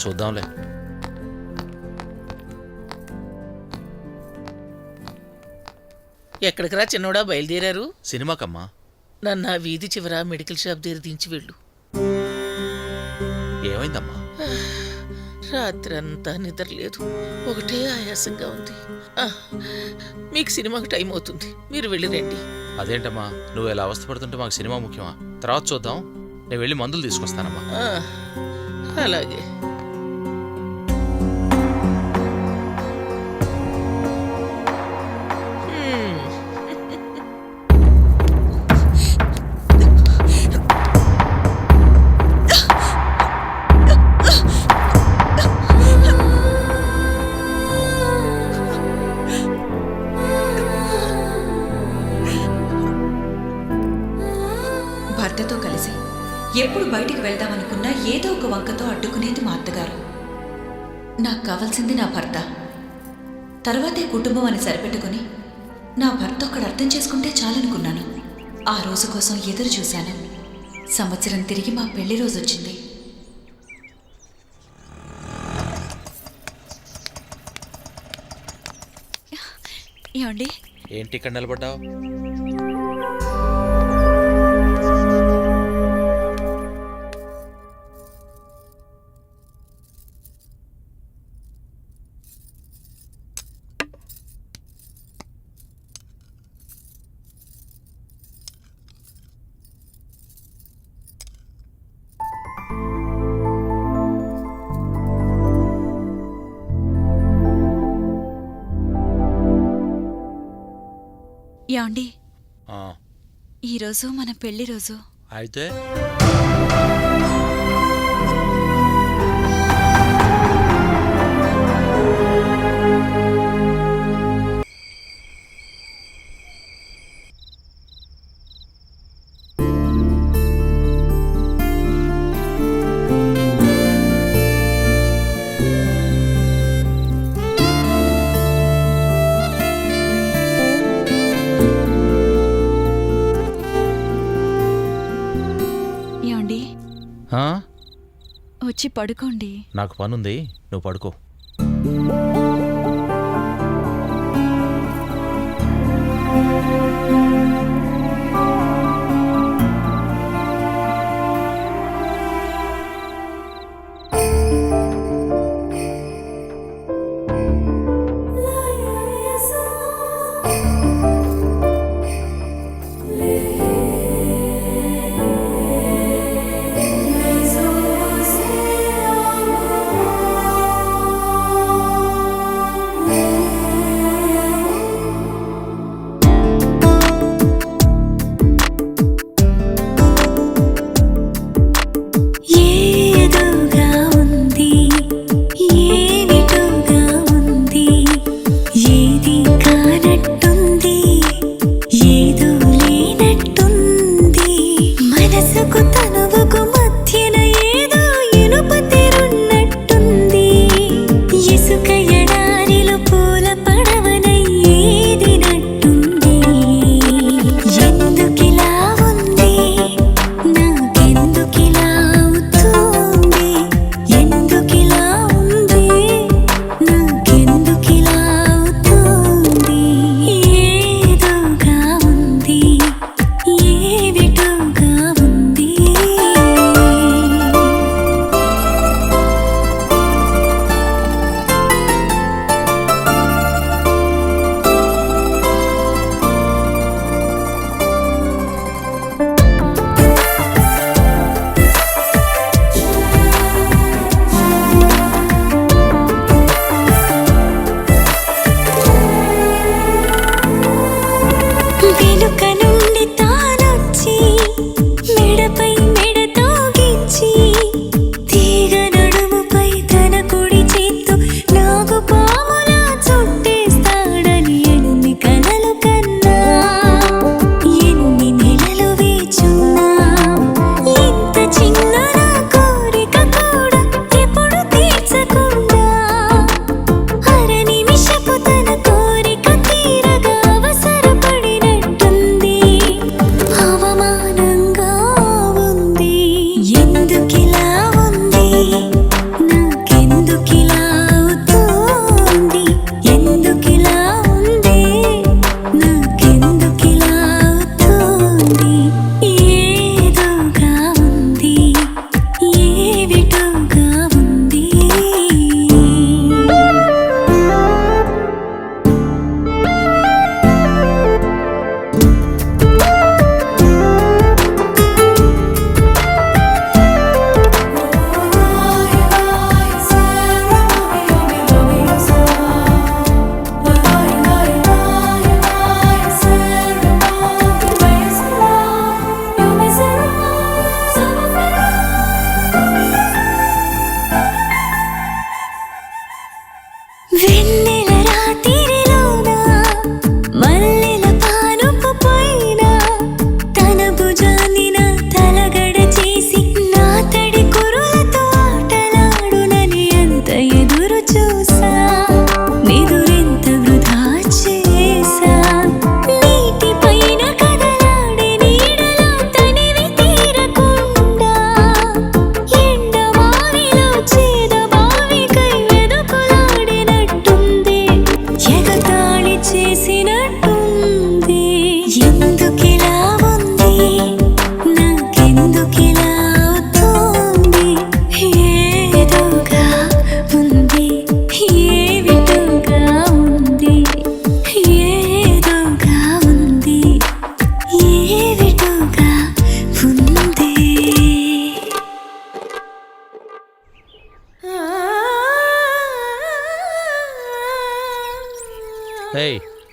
చూద్దాంలే. ఎక్కడికి రా చిన్నోడా బయలుదేరారు? సినిమాకమ్మా. నన్ను ఆ వీధి చివర మెడికల్ షాప్ దగ్గర దించి వెళ్ళు. ఏమైందమ్మా? రాత్రంతా నిద్రలేదు, ఒకటే ఆయాసంగా ఉంది. మీకు సినిమాకి టైం అవుతుంది, మీరు వెళ్ళి రండి. అదేంటమ్మా, నువ్వు ఎలా అవస్థపడుతుంటే మాకు సినిమా ముఖ్యమా? తర్వాత చూద్దాం. నేను వెళ్ళి మందులు తీసుకొస్తానమ్మా. అలాగే. భర్తతో కలిసి ఎప్పుడు బయటికి వెళ్దామనుకున్నా ఏదో ఒక వంకతో అడ్డుకునేది మా అత్తగారు. నాకు కావాల్సింది నా భర్త, తర్వాతే కుటుంబం అని సరిపెట్టుకుని నా భర్త ఒకడు అర్థం చేసుకుంటే చాలనుకున్నాను. ఆ రోజు కోసం ఎదురు చూశాను. సంవత్సరం తిరిగి మా పెళ్లి రోజు వచ్చింది. ఏమండి? ఏంటి ఇక్కడ నిలబడ్డావు? ఏమండి, ఈరోజు మన పెళ్లి రోజు. అయితే వచ్చి పడుకోండి. నాకు పనుంది, నువ్వు పడుకో.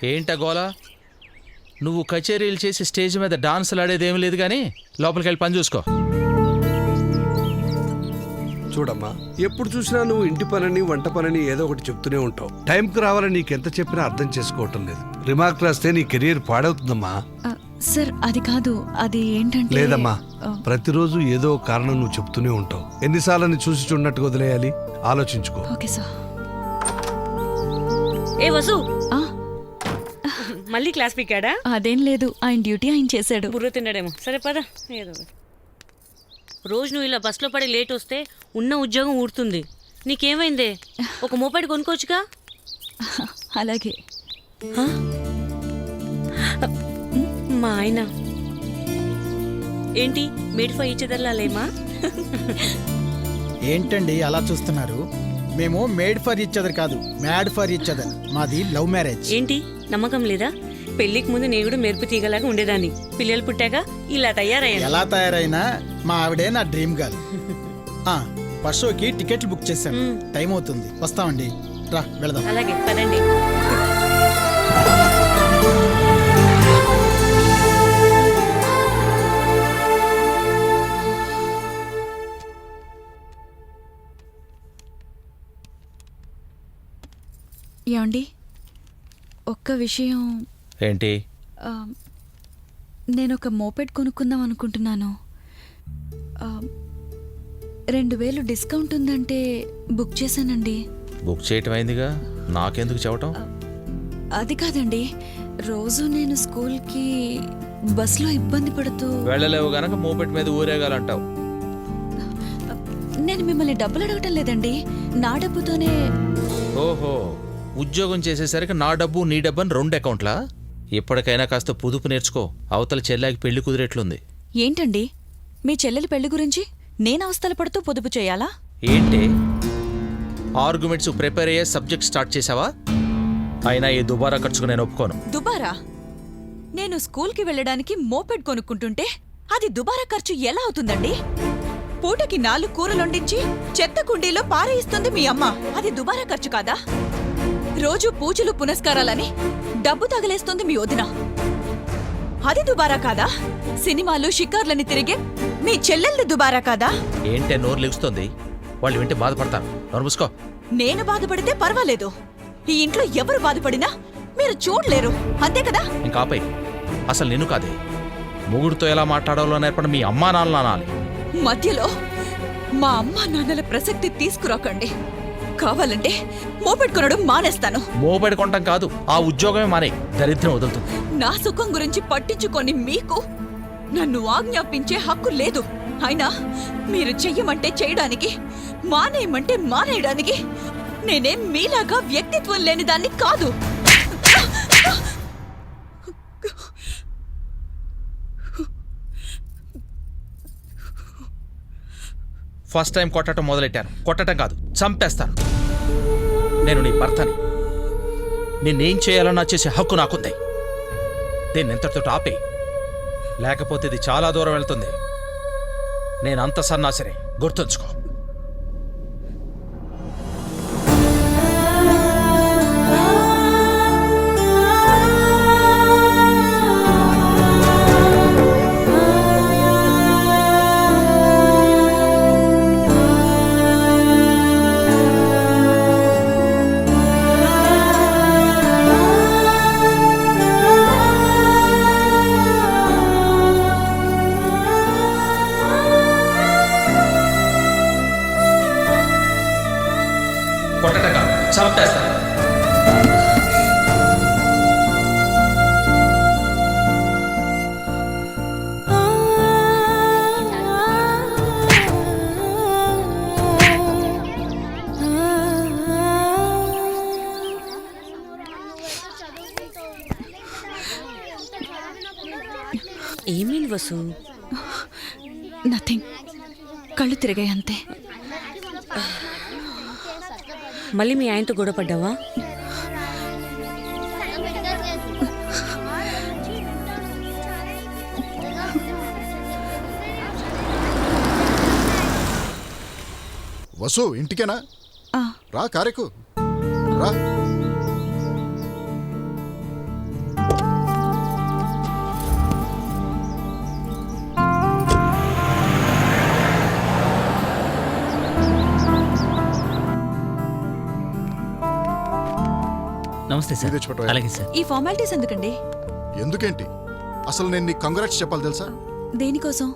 ఏంటా గోలా? నువ్వు కచేరీలు చేసి స్టేజ్ మీద డాన్సులు ఆడేదేమీ లేదు కానీ లోపలికి వెళ్ళి పని చూసుకో. చూడమ్మా, ఎప్పుడు చూసినా నువ్వు ఇంటి పనని వంట పనని ఏదో ఒకటి చెప్తూనే ఉంటావు. టైంకి రావాలని నీకెంత చెప్పినా అర్థం చేసుకోవటం లేదు. రిమార్క్ రాస్తే నీ కెరీర్ పాడవుతుందమ్మా. సార్ అది కాదు, అది ఏంటంటే లేదమ్మా, ప్రతిరోజు ఏదో ఒక కారణం నువ్వు చెప్తూనే ఉంటావు. ఎన్నిసార్లని చూసి చూడనట్టు వదిలేయాలి? ఆలోచించుకో. Okay sir. ఏ వసు, మళ్ళీ క్లాస్ పీకాడా? అదేం లేదు, ఆయన డ్యూటీ ఆయన చేశాడు. బుర్ర తిన్నాడేమో. సరే పద. ఏదో రోజు నువ్వు ఇలా బస్సులో పడి లేట్ వస్తే ఉన్న ఉద్యోగం ఊడుతుంది. నీకేమైందే? ఒక మోపెడ్ కొనుక్కోవచ్చుగా. అలాగే. మా ఆయన ఏంటి మేడ్ ఫర్ ఈచ్ అదర్ లేమా? ఏంటండి అలా చూస్తున్నారు? మేము మేడ్ ఫర్ ఈచ్ అదర్ కాదు, మ్యాడ్ ఫర్ ఈచ్ అదర్. మాది లవ్ మ్యారేజ్. ఏంటి నమ్మకం లేదా? పెళ్లికి ముందు నేను కూడా మెరుపు తీగలాగా ఉండేదాన్ని. పిల్లలు పుట్టాక ఇలా తయారయ్యా. ఎలా తయారైనా మా ఆవిడే నా డ్రీమ్ గర్ల్. ఫస్ట్ షోకి టికెట్లు బుక్ చేశాను. టైం అవుతుంది, వస్తామండి. రా వెళదాం. అలాగే పదండి. ఏమండి, ఒక్క విషయం. ఏంటి? నేను ఒక మోపెడ్ కొనుక్కుందాం అనుకుంటున్నాను. 2000 డిస్కౌంట్ ఉందంటే బుక్ చేశానండి. బుక్ చేయటం అయిందిగా, నాకెందుకు చెప్పటం? అది కాదండి, రోజు నేను స్కూల్కి బస్లో ఇబ్బంది పడుతూ వెళ్ళలేవు గనక మోపెట్ మీద ఊరేగాలంటావు. నేను మిమ్మల్ని డబ్బులు అడగటం లేదండి, నా డబ్బుతోనే. ఓహో, ఉద్యోగం చేసేసరికి నా డబ్బు నీ డబ్బు అని 2 అకౌంట్లా? ఇప్పటికైనా కాస్త పొదుపు నేర్చుకో. అవతల చెల్లాకి పెళ్లి కుదిరేట్లుంది. ఏంటండి మీ చెల్లెలి పెళ్లి గురించి నేను అవస్థలు పడుతూ పొదుపు చేయాలా? ఏంటి ఆర్గ్యుమెంట్స్ ప్రిపేర్ అయ్యే సబ్జెక్ట్ స్టార్ట్ చేసావా? అయినా ఈ దుబారా ఖర్చుకు నేను ఒప్పుకోను. దుబారా? నేను స్కూల్కి వెళ్ళడానికి మోపెడ్ కొనుక్కుంటుంటే అది దుబారా ఖర్చు ఎలా అవుతుందండి? పూటకి 4 కూరలొండించి చెత్త కుండీలో పారేయిస్తుంది మీ అమ్మ. అది దుబారా ఖర్చు కాదా? రోజు పూజలు పునస్కారాలని డబ్బు తగలేస్తుంది మీ వదిన. అది దుబారా కాదా? సినిమాలు షికార్లని తిరిగే మీ చెల్లెళ్ళు దుబారా కాదా? ఏంటే నోరు లెగుస్తుంది? వాళ్ళు వింటే బాధపడతారు. నోరు మూసుకో. నేను బాధపడితే పర్వాలేదు, ఈ ఇంట్లో ఎవరు బాధపడినా మీరు చూడలేరు, అంతే కదా? ఇంకా ఆపై. అసలు నిన్ను కాదే, మొగుడుతో ఎలా మాట్లాడాలో నేర్పడం మీ అమ్మా నాన్నలు అనాలి. మధ్యలో మా అమ్మా నాన్నల ప్రసక్తి తీసుకురాకండి. కావాలంటే మోపెడ్ కొనడం మానేస్తాను. మోపెడ్ కొంటాం కాదు, ఆ ఉద్యోగమే మానే. దరిద్రం వదులుతుంది. నా సుఖం గురించి పట్టించుకొని మీకు నన్ను ఆజ్ఞాపించే హక్కు లేదు. అయినా మీరు చెయ్యమంటే చేయడానికి, మానేయమంటే మానేయడానికి నేనేం మీలాగా వ్యక్తిత్వం లేని దాన్ని కాదు. ఫస్ట్ టైం కొట్టడం మొదలెట్టాను. కొట్టడం కాదు, చంపేస్తాను. నేను నీ భర్తని. నేనేం చేయాలన్నా చేసే హక్కు నాకుంది. దీన్ని ఎంతటితో ఆపే, లేకపోతే ఇది చాలా దూరం వెళ్తుంది. నేనంత సన్నాసరే, గుర్తుంచుకో. చంపేస్తాను. ఏమైంది వసు? నథింగ్, కళ్ళు తిరిగాయి అంతే. మళ్ళీ మీ ఆయనతో గొడవ పడ్డావా? వసు ఇంటికేనా? రా కారెకు రా. నమస్తే సార్. అలాగే సార్. ఈ ఫార్మాలిటీస్ ఎందుకండి? ఎందుకేంటి, అసలు నేను నీకు కంగ్రాట్స్ చెప్పాలి తెలుసా? దేనికోసం?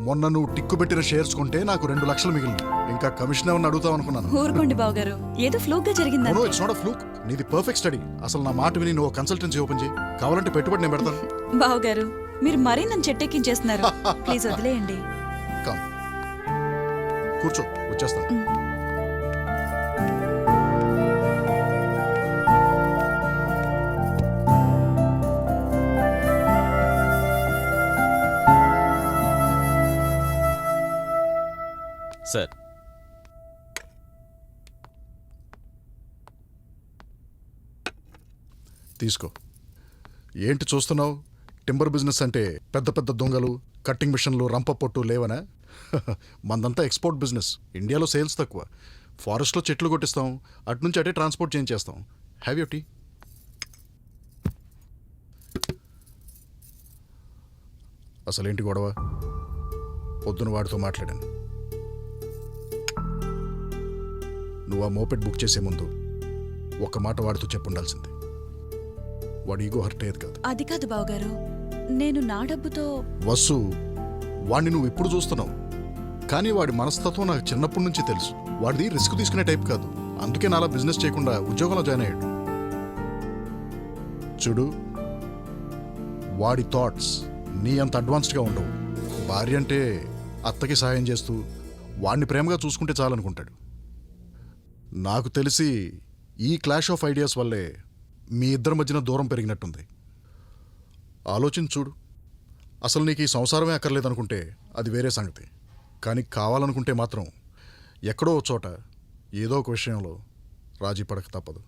మొన్న నువ్వు టిక్కు పెట్టిన షేర్స్ కొంటే నాకు 2 లక్షలు మిగిలింది. ఇంకా కమిషన్ ఏమన్నా అడుగుతావు అనుకున్నాను. ఊరుకోండి బావగారు, ఏదో ఫ్లూక్ గా జరిగిందా? No, it's not a fluke. నీది పర్ఫెక్ట్ స్టడీ. అసలు నా మాట విని నువ్వు కన్సల్టెన్సీ ఓపెన్ చేయి. కావాలంటే పెట్టుబడి నేను పెడతాను. బావగారు, మీరు మరీ నన్ను చెట్టెక్కించేస్తున్నారు. ప్లీజ్ వదిలేయండి. కమ్, కూర్చో, వచ్చేస్తాను. సార్, తీసుకో. ఏంటి చూస్తున్నావు? టింబర్ బిజినెస్ అంటే పెద్ద పెద్ద దొంగలు, కట్టింగ్ మిషన్లు, రంప పొట్టు లేవనా? మందంతా ఎక్స్పోర్ట్ బిజినెస్. ఇండియాలో సేల్స్ తక్కువ. ఫారెస్ట్లో చెట్లు కొట్టిస్తాం, అటునుంచి అటే ట్రాన్స్పోర్ట్ చేయించేస్తాం. Have you tea? అసలేంటి గొడవ? పొద్దున వాడితో మాట్లాడాను. నువ్వు ఆ మోపెడ్ బుక్ చేసే ముందు ఒక్క మాట వాడితో చెప్పుండాల్సింది. వాడి ఈగో హర్ట్ అయ్యేది కాదు. అది కాదు బావగారు, నేను నా డబ్బుతో. వసు, వాడిని నువ్వు ఇప్పుడు చూస్తున్నావు, కానీ వాడి మనస్తత్వం నాకు చిన్నప్పటి నుంచి తెలుసు. వాడిది రిస్క్ తీసుకునే టైప్ కాదు. అందుకే నాలా బిజినెస్ చేయకుండా ఉద్యోగంలో జాయిన్ అయ్యాడు. చూడు, వాడి థాట్స్ నీ అంత అడ్వాన్స్డ్గా ఉండవు. భార్య అంటే అత్తకి సహాయం చేస్తూ వాడిని ప్రేమగా చూసుకుంటే చాలనుకుంటాడు. నాకు తెలిసి ఈ క్లాష్ ఆఫ్ ఐడియాస్ వల్లే మీ ఇద్దరి మధ్యన దూరం పెరిగినట్టుంది. ఆలోచించి చూడు. అసలు నీకు ఈ సంసారమే అక్కర్లేదనుకుంటే అది వేరే సంగతి. కానీ కావాలనుకుంటే మాత్రం ఎక్కడో ఒక చోట ఏదో ఒక విషయంలో రాజీ పడక తప్పదు.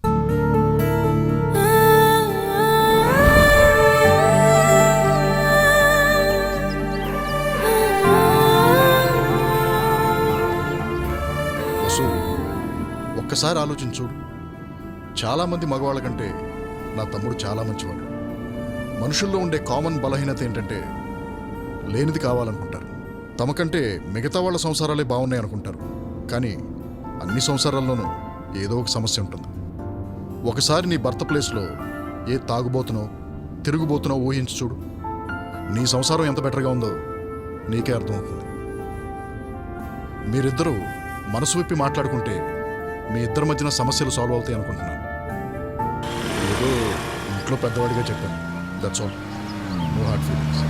వసు, ఒక్కసారి ఆలోచించు. చాలామంది మగవాళ్ళ కంటే నా తమ్ముడు చాలా మంచివాడు. మనుషుల్లో ఉండే కామన్ బలహీనత ఏంటంటే లేనిది కావాలనుకుంటారు. తమకంటే మిగతా వాళ్ళ సంసారాలే బాగున్నాయి అనుకుంటారు. కానీ అన్ని సంసారాల్లోనూ ఏదో ఒక సమస్య ఉంటుంది. ఒకసారి నీ భర్త ప్లేస్లో ఏ తాగుబోతునో తిరుగుబోతునో ఊహించి చూడు. నీ సంసారం ఎంత బెటర్గా ఉందో నీకే అర్థమవుతుంది. మీరిద్దరూ మనసు విప్పి మాట్లాడుకుంటే మీ ఇద్దరి మధ్యన సమస్యలు సాల్వ్ అవుతాయి అనుకుంటున్నాను. ఏదో ఇంట్లో పెద్దవాడిగా చెప్పాను. That's all. No hard feelings.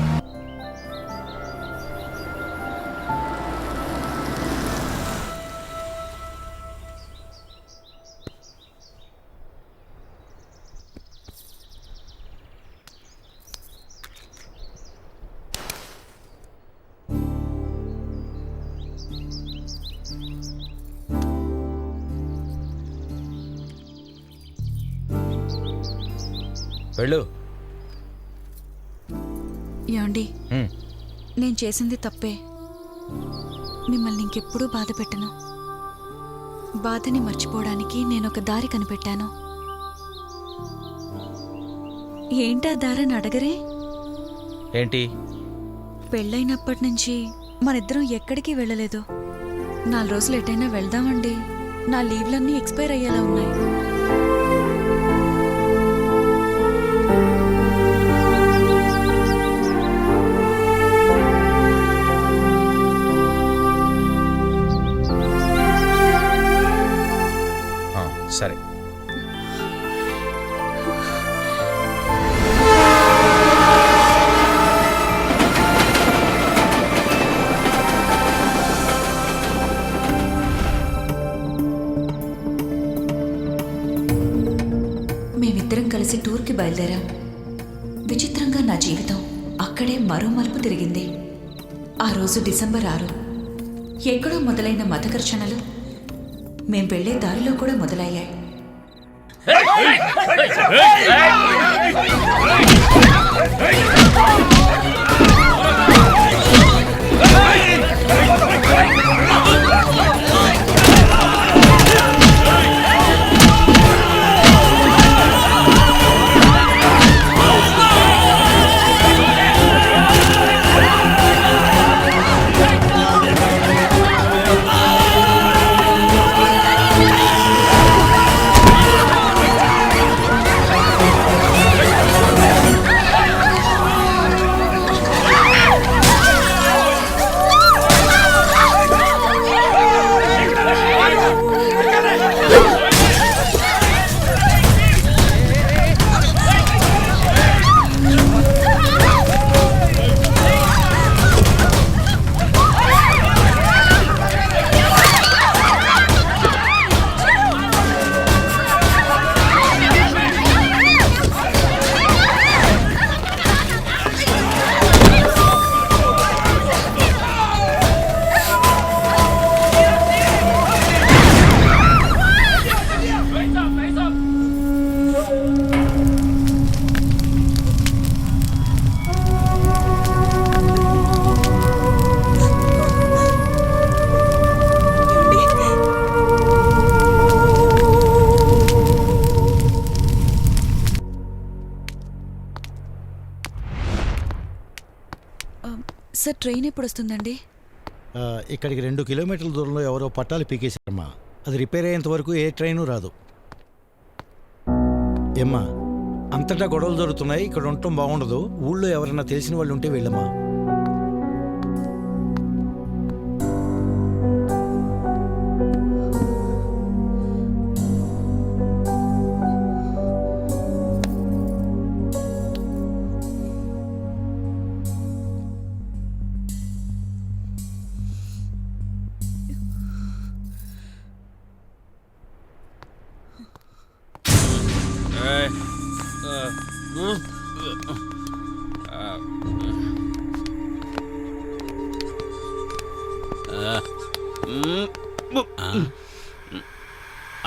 వెళ్ళు. ఏమండి, నేను చేసింది తప్పే. మిమ్మల్ని ఇంకెప్పుడూ బాధ పెట్టను. బాధని మర్చిపోవడానికి నేను ఒక దారి కనిపెట్టాను. ఏంటా దారని అడగరే? ఏంటి? పెళ్ళైనప్పటి నుంచి మనిద్దరం ఎక్కడికి వెళ్ళలేదు. 4 రోజులు ఎటైనా వెళ్దామండి. నా లీవ్లన్నీ ఎక్స్పైర్ అయ్యేలా ఉన్నాయి. సరే. మేమిద్దరం కలిసి టూర్కి బయలుదేరాం. విచిత్రంగా నా జీవితం అక్కడే మరో మలుపు తిరిగింది. ఆ రోజు డిసెంబర్ 6. ఎక్కడో మొదలైన మత ఘర్షణలు మేం వెళ్లే దారిలో కూడా మొదలయ్యాయి. ట్రైన్ ఎప్పుడు వస్తుందండి? ఇక్కడికి 2 కిలోమీటర్ల దూరంలో ఎవరో పట్టాలు పీకేశారమ్మా. అది రిపేర్ అయ్యేంత వరకు ఏ ట్రైను రాదు. ఏమ్మా, అంతటా గొడవలు జరుగుతున్నాయి, ఇక్కడ ఉండటం బాగుండదు. ఊళ్ళో ఎవరైనా తెలిసిన వాళ్ళు ఉంటే వెళ్ళమ్మా.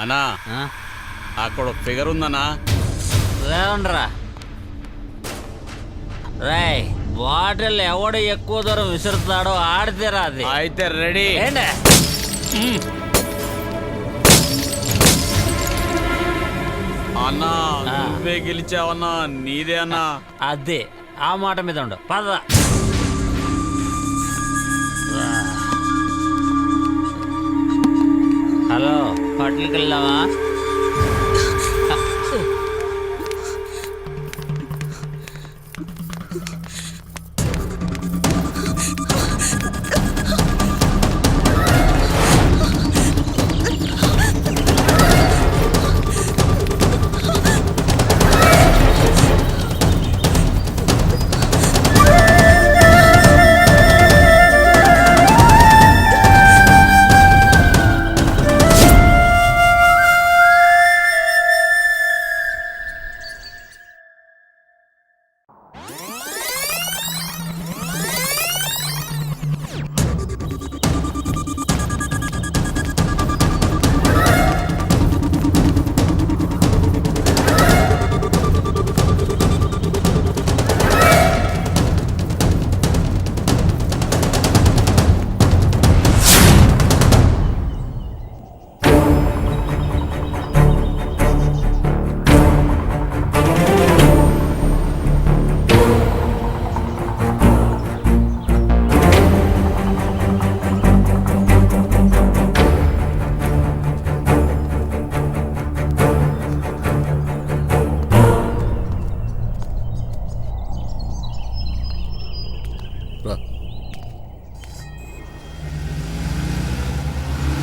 అన్నా, అక్కడ ఒక ఫిగర్ ఉందన్నా. లేవండ్రా రాయ్, బాటిల్ ఎవడు ఎక్కువ దూరం విసురుతాడో ఆడితేరా అది. అయితే రెడీ. అన్నా, నువ్వే గెలిచావన్నా, నీదే అన్నా. అదే ఆ మాట మీద ఉండు, పద. హలో, హోటల్కి వెళ్దామా?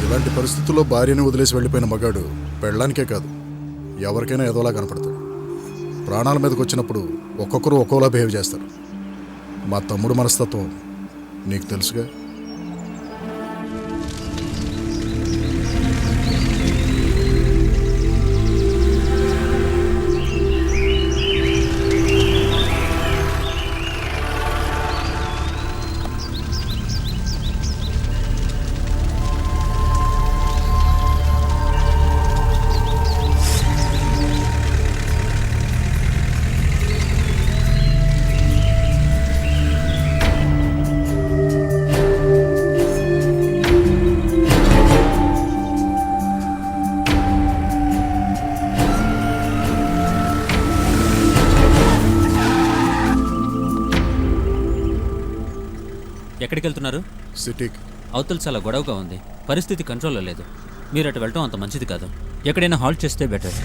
ఇలాంటి పరిస్థితుల్లో భార్యని వదిలేసి వెళ్ళిపోయిన మగాడు పెళ్ళానికే కాదు ఎవరికైనా ఏదోలా కనపడతాడు. ప్రాణాల మీదకి వచ్చినప్పుడు ఒక్కొక్కరు ఒక్కోలా బిహేవ్ చేస్తారు. మా తమ్ముడు మనస్తత్వం నీకు తెలుసుగా. ఎక్కడికి వెళ్తున్నారు? సిటీకి. అవతల చాలా గొడవగా ఉంది, పరిస్థితి కంట్రోల్లో లేదు. మీరు అటు వెళ్ళటం అంత మంచిది కాదు. ఎక్కడైనా హాల్ట్ చేస్తే బెటర్.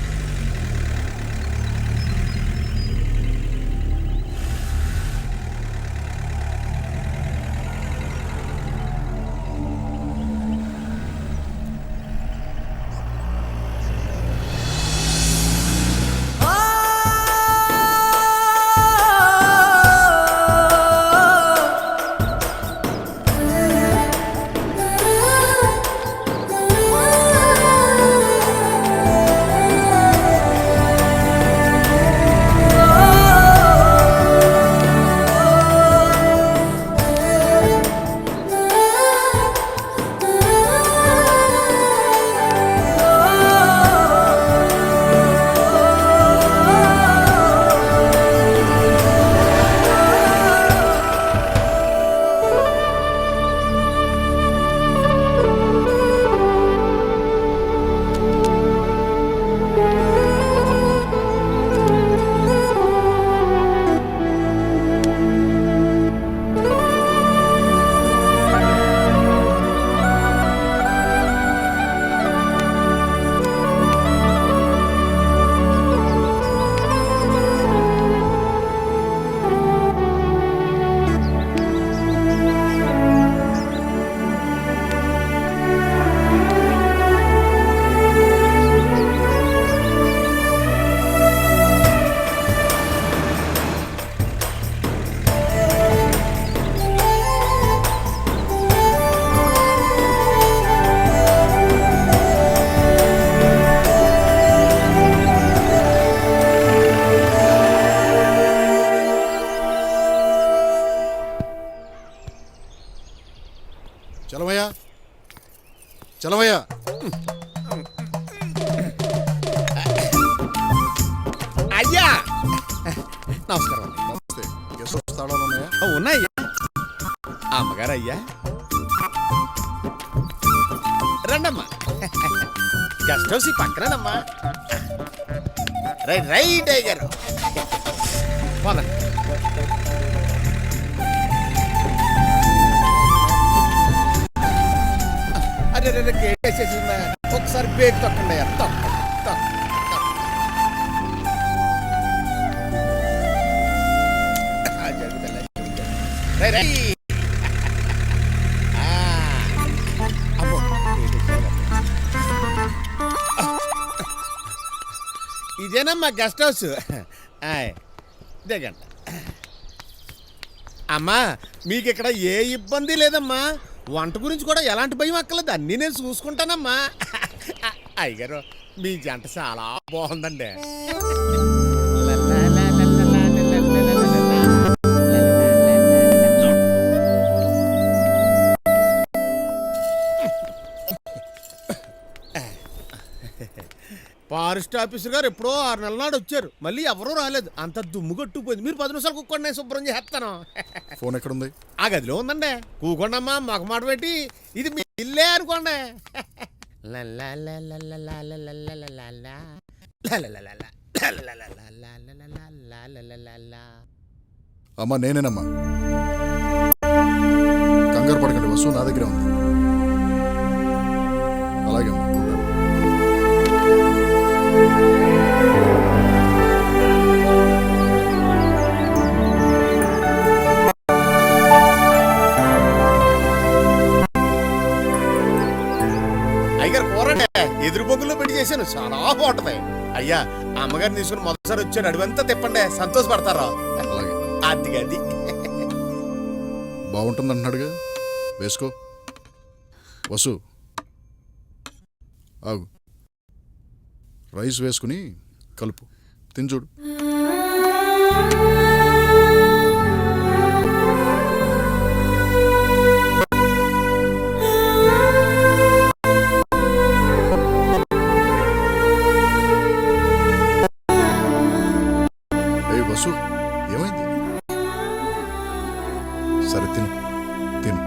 చలమయ్యా చలమయ్యా. అయ్యా నమస్కారం. నమస్తే. గెస్ట్ హౌస్ తాళాలు ఉన్నాయా? ఉన్నాయ్యా. అమ్మగారు అయ్యా రండమ్మా. గెస్ట్ హౌస్ ఈ పక్కనమ్మా. రైట్ రైట్ అయ్యారు. పోదండి. అరే రే గేట్ వేసేసిందా? ఒకసారి బ్రేక్ తొక్కండి అయ్యా. ఇదేనమ్మా గెస్ట్ హౌస్. దిగండి. అమ్మా మీకు ఇక్కడ ఏ ఇబ్బంది లేదమ్మా. వంట గురించి కూడా ఎలాంటి భయం అక్కర్లేదు. అన్నీ నేను చూసుకుంటానమ్మా. అయ్యగారు మీ జంట చాలా బాగుందండి. ఫారెస్ట్ ఆఫీసర్ గారు ఎప్పుడో 6 నెలల నాడు వచ్చారు. మళ్ళీ ఎవరూ రాలేదు. అంత దుమ్ము కొట్టుకుపోయింది. మీరు 10 నిమిషాలు కుక్కోండి, నేను శుభ్రం చేస్తాను. ఫోన్ ఎక్కడుంది? ఆ గదిలో ఉందండి. కూకోండమ్మా, మాకు మాట పెట్టి. ఇది మీ ఇల్లే అనుకోండి. అమ్మా నేనేనమ్మా. కంగారు పడకండి, వస్తువు నా దగ్గరే ఉంది. అలాగే అమ్మా. అయ్యారు కూరండి ఎదురు బొగ్గులో పెట్టి చేశాను. చాలా బాగుంటది. అయ్యా అమ్మగారిని తీసుకుని మొదటిసారి వచ్చారు. అడివంతా తిప్పండి, సంతోషపడతారా. అది గది బాగుంటుంది అంటున్నాడుగా, వేసుకో. వసు ఆగు. రైస్ వేసుకుని కలుపు, తిని చూడు. వసు ఏమైంది? సరే తిను తిను.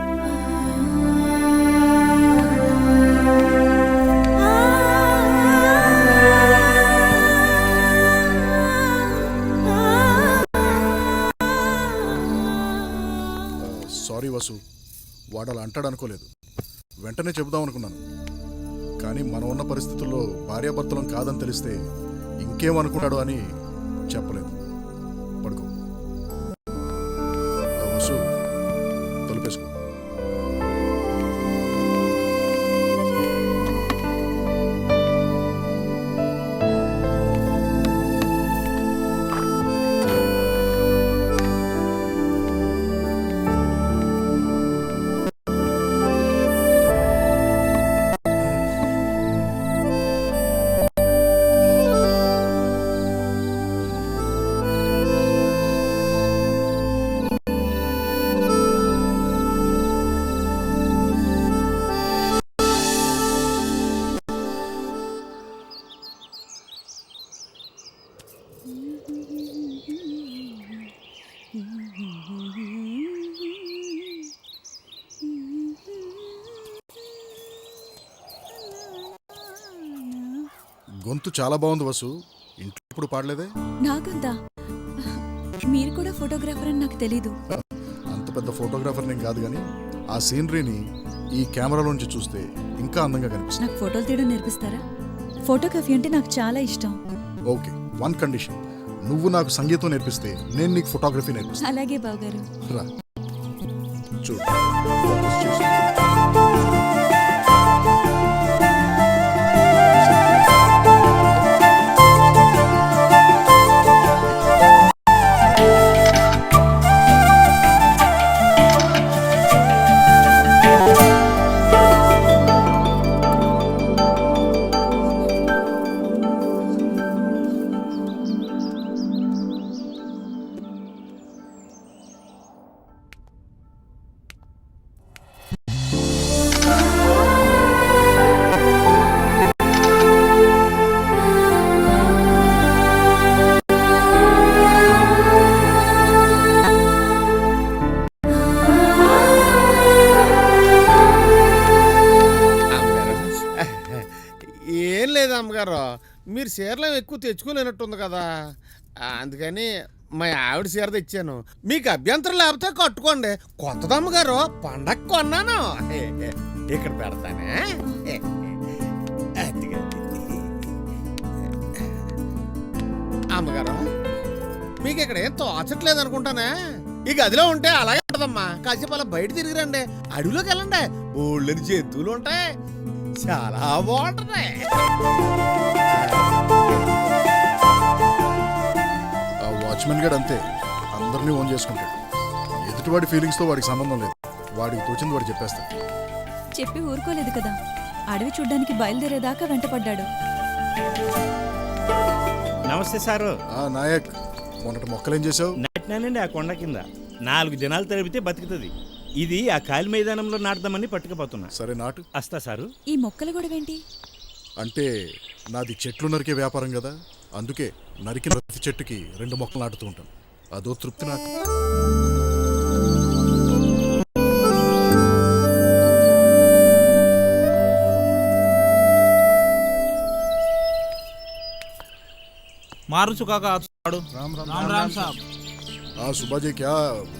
సారీ వసు, వాడు అలా అంటాడు అనుకోలేదు. వెంటనే చెబుదాం అనుకున్నాను, కానీ మనం ఉన్న పరిస్థితుల్లో భార్యాభర్తలం కాదని తెలిస్తే ఇంకేమనుకుంటాడు అని చెప్పలేదు. పడుకో. వసు తలుపేసుకో. గొంతు చాలా బాగుంది వసు. ఇంట్లో ఇప్పుడు పాడలేదే? నాకంతా మీరు కూడా ఫోటోగ్రాఫర్ అని నాకు తెలీదు. అంత పెద్ద ఫోటోగ్రాఫర్ నేను కాదు, కానీ ఆ సీనరీని ఈ కెమెరాలోంచి చూస్తే ఇంకా అందంగా కనిపిస్తుంది. నాకు ఫోటోలు తీయడం నేర్పిస్తారా? ఫోటోగ్రఫీ అంటే నాకు చాలా ఇష్టం. Okay, one condition. నువ్వు నాకు సంగీతం నేర్పిస్తే నేను నీకు ఫోటోగ్రఫీ నేర్పిస్తాను. అలాగే బావగారు. రా చూడు. అమ్మగారు, మీరు చీరలు ఎక్కువ తెచ్చుకోలేనట్టుంది కదా, అందుకని మా ఆవిడ చీర తెచ్చాను. మీకు అభ్యంతరం లేకపోతే కట్టుకోండి. కొత్తది అమ్మగారు, పండగ కొన్నాను. ఇక్కడ పెడతానే. అమ్మగారు, మీకు ఇక్కడ ఏం తోచట్లేదు అనుకుంటానే. ఈ గదిలో ఉంటే అలాగే ఉంటదమ్మా. కాసేపు అలా బయట తిరిగిరండి, అడవిలోకి వెళ్ళండి. ఊళ్ళని జంతువులు ఉంటాయి, చాలా బాగుంటున్నాయి. ఆ వాచ్మెన్ గడు అంతే, అందరినీ ఓన్ చేసుకుంటాడు. ఎదుటివాడి ఫీలింగ్స్తో వాడికి సంబంధం లేదు. వాడికి తోచింది వాడు చెప్పేస్తాడు. చెప్పి ఊరుకోలేదు కదా, అడవి చూడ్డానికి బయలుదేరేదాకా వెంటపడ్డాడు. నమస్తే సారు. నాయక్, మొన్నటి మొక్కలేం చేసావు? నాటినానండి ఆ కొండ కింద. 4 దినాలు తడిపితే బతుకుతుంది. ఇది ఆ ఖాళీ మైదానంలో నాటుదామని పట్టుకుపోతున్నా. సరే నాటు. వస్తా సారు. ఈ మొక్కల గొడవేంటి? అంటే నాది చెట్లు నరికే వ్యాపారం కదా, అందుకే నరికిన ప్రతి చెట్టుకి 2 మొక్కలు నాటుతూ ఉంటాను. అదో తృప్తి నాకు. मारू चुका का राम राम राम राम साहब। हाँ सुबह जी, क्या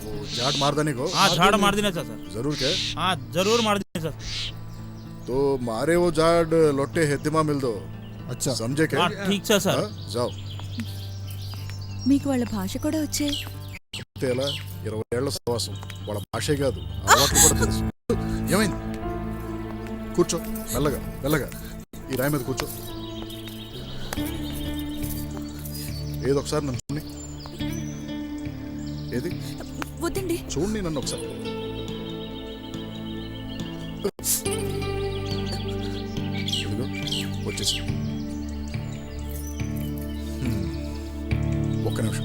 वो झाड़ मार देने को? हाँ झाड़ मार देना सर। जरूर क्या? हाँ जरूर मार देना सर। तो मारे वो झाड़ लोटे हेतिमा मिल दो. अच्छा समझे क्या? हाँ ठीक है सर। जाओ. మీకు వాళ్ళ భాష కూడా వచ్చే? ఎలా 20 ఏళ్ల సవాసం, వాళ్ళ భాషే కాదు అలవాట్లు కూడా తెలుసు. ఏమైంది? కూర్చో, మెల్లగా మెల్లగా ఈ రాయి మీద కూర్చో. ఏదో ఒకసారి నన్ను చూడండి. ఏది? వద్దండి, చూడండి నన్ను ఒకసారి. ఇదిగో వచ్చేసి. ఒక్క నిమిషం.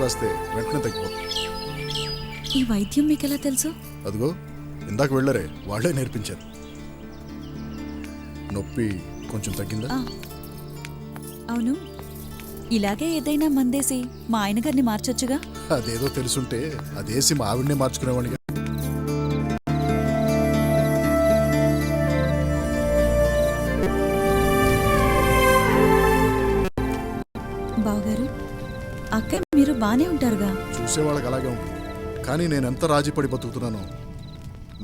రాస్తే వెంటనే తగ్గిపోతుంది. ఈ వైద్యం మీకెలా తెలుసు? అదిగో ఇందాక వెళ్ళరే, వాళ్ళే నేర్పించారు. నొప్పి కొంచెం తగ్గిందా? అవును, ఇలాగే ఏదైనా మందేసి మా ఆయన గారిని మార్చొచ్చుగా. అదేదో తెలుసుంటే అదేసి మా ఆవిడనే మార్చుకునేవాడిగా. బావగారు, అక్క మీరు బానే ఉంటారుగా? చూసేవాళ్ళకి అలాగే ఉంటుంది, కానీ నేను ఎంత రాజీపడి బతుకుతున్నానో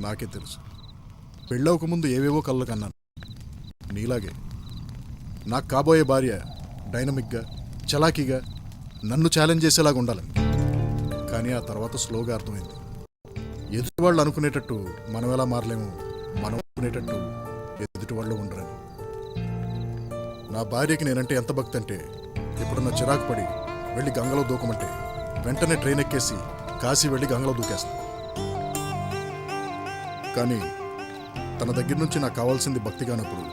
నాకే తెలుసు. పెళ్ళవక ముందు ఏవేవో కళ్ళు కన్నాను నీలాగే. నాకు కాబోయే భార్య డైనమిక్గా, చలాకీగా, నన్ను ఛాలెంజ్ చేసేలాగా ఉండాలని. కానీ ఆ తర్వాత స్లోగా అర్థమైంది, ఎదుటి వాళ్ళు అనుకునేటట్టు మనం ఎలా మారలేము, మనం అనుకునేటట్టు ఎదుటి వాళ్ళు ఉండరని. నా భార్యకి నేనంటే ఎంత భక్తి అంటే, ఎప్పుడన్నా చిరాకు పడి వెళ్ళి గంగలో దూకమంటే వెంటనే ట్రైన్ ఎక్కేసి కాశీ వెళ్ళి గంగలో దూకేస్తాను. కానీ తన దగ్గర నుంచి నాకు కావాల్సింది భక్తి కానప్పుడు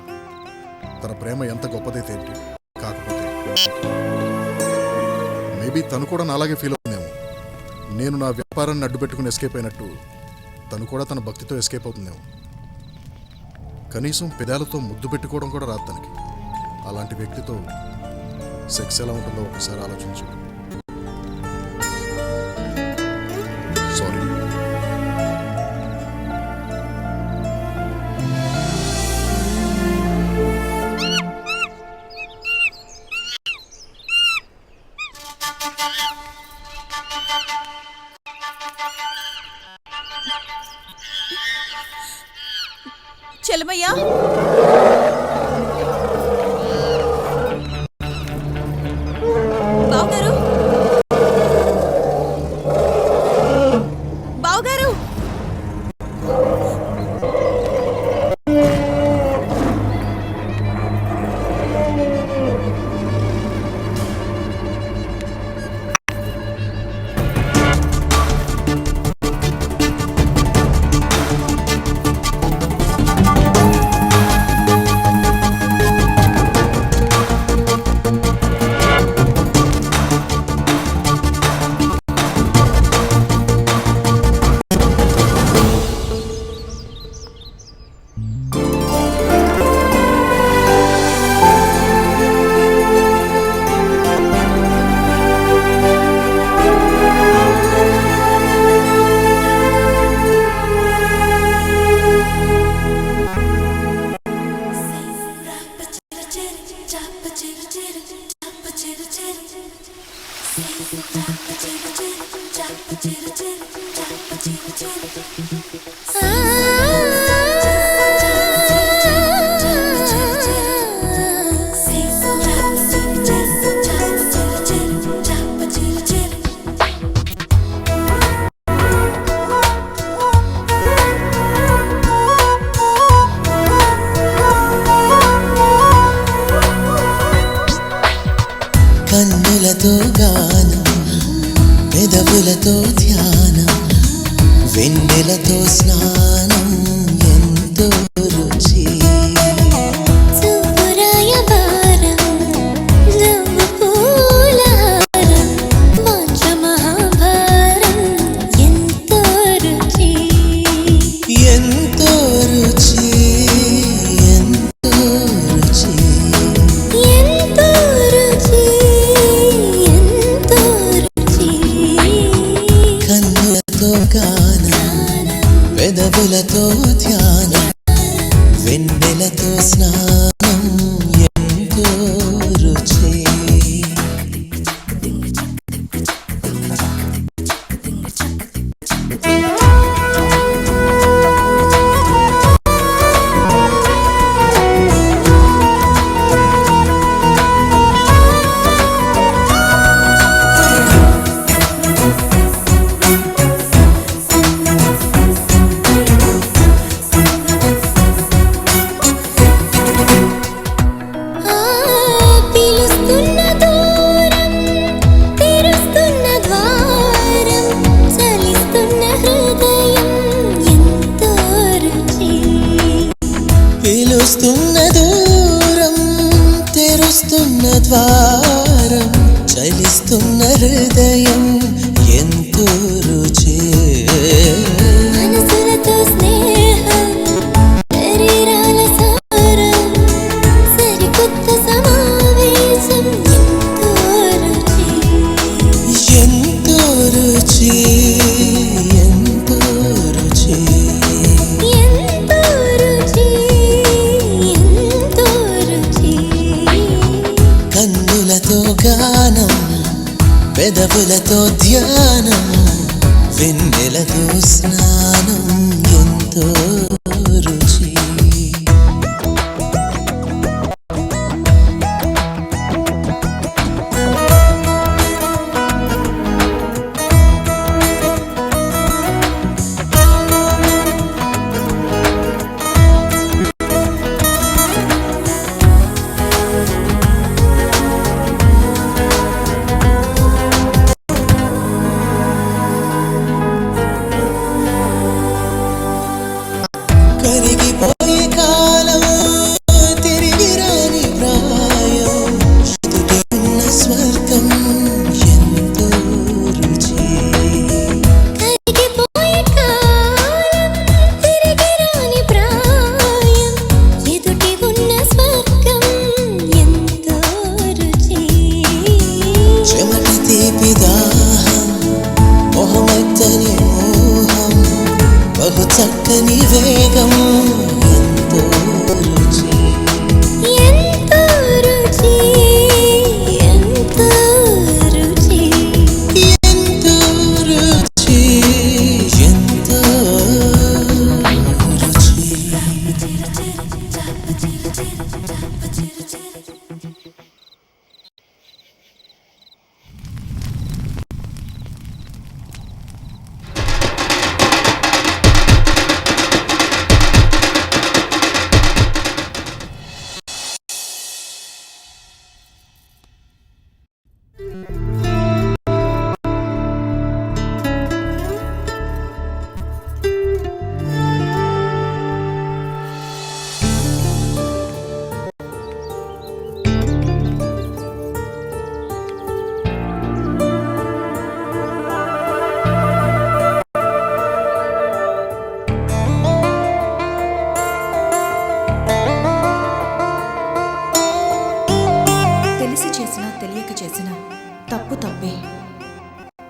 తన ప్రేమ ఎంత గొప్పదైతే ఏంటి. కాకపోతే మేబీ తను కూడా నాలాగే ఫీల్ అవుతుందేమో. నేను నా వ్యాపారాన్ని అడ్డు పెట్టుకుని ఎస్కేప్ అయినట్టు తను కూడా తన భక్తితో ఎస్కేప్ అవుతుందేమో. కనీసం పెదాలతో ముద్దు పెట్టుకోవడం కూడా రాదు తనకి. అలాంటి వ్యక్తితో సెక్స్ ఎలా ఉంటుందో ఒకసారి ఆలోచించు. సారీ. చలమయ్యా, బావగారు, బావగారు. కన్నులతో గానం, పెదవులతో ధ్యానం, వెన్నెలతో స్నానం, ఎంతో రుచి. ఎంతో రుచి, ఎంతో రుచి. కన్నులతో గానం, పెదవులతో ధ్యానం, వెన్నెలతో స్నానం, ఎంతో రుచి. పిలుస్తున్న దూరం, తెరుస్తున్న ద్వారం, చలిస్తున్న హృదయం, ఎంతో రుచి. మనసులతో స్నేహం, శరీరాల సారం, సరికొత్త సమావేశం, ఎంతో రుచి. ఎంతో రుచి, ఎంతో రుచి. కన్నులతో గానం, పెదవులతో ధ్యానం, వెన్నెలతో స్నానం, ఎంతో రుచి. కరిగిపోయే కాలం, తిరిగి రాని ప్రాయం, ఎదుటే ఉన్న స్వర్గం, ఎంతో రుచి. కరిగిపోయే కాలం, తిరిగి రాని ప్రాయం, ఎదుటే ఉన్న స్వర్గం, ఎంతో రుచి. చెమటి తీపి దాహం, మొహమెత్తని మోహం, బహు చక్కని వేగం, ఎంతో రుచి. ఎంతో రుచి, ఎంతో రుచి. ఎంతో రుచి, ఎంతో రుచి.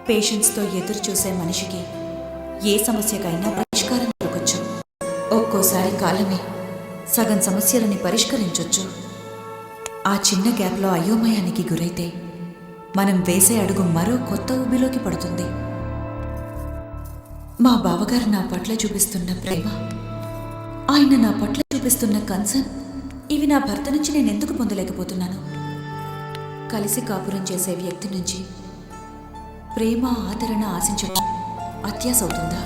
పేషెన్స్తో ఎదురు చూసే మనిషికి ఏ సమస్యకైనా పరిష్కారం దొరకచ్చు. ఒక్కోసారి కాలమే సగం సమస్యలని పరిష్కరించొచ్చు. ఆ చిన్న గ్యాప్లో అయోమయానికి గురైతే మనం వేసే అడుగు మరో కొత్త ఊబిలోకి పడుతుంది. మా బావగారు నా పట్ల చూపిస్తున్న ప్రేమ, ఆయన నా పట్ల చూపిస్తున్న కన్సర్న్, ఇవి నా భర్త నుంచి నేను ఎందుకు పొందలేకపోతున్నాను? కలిసి కాపురం చేసే వ్యక్తి నుంచి ప్రేమ ఆదరణ ఆశించడం అత్యాశ అవుతుందా?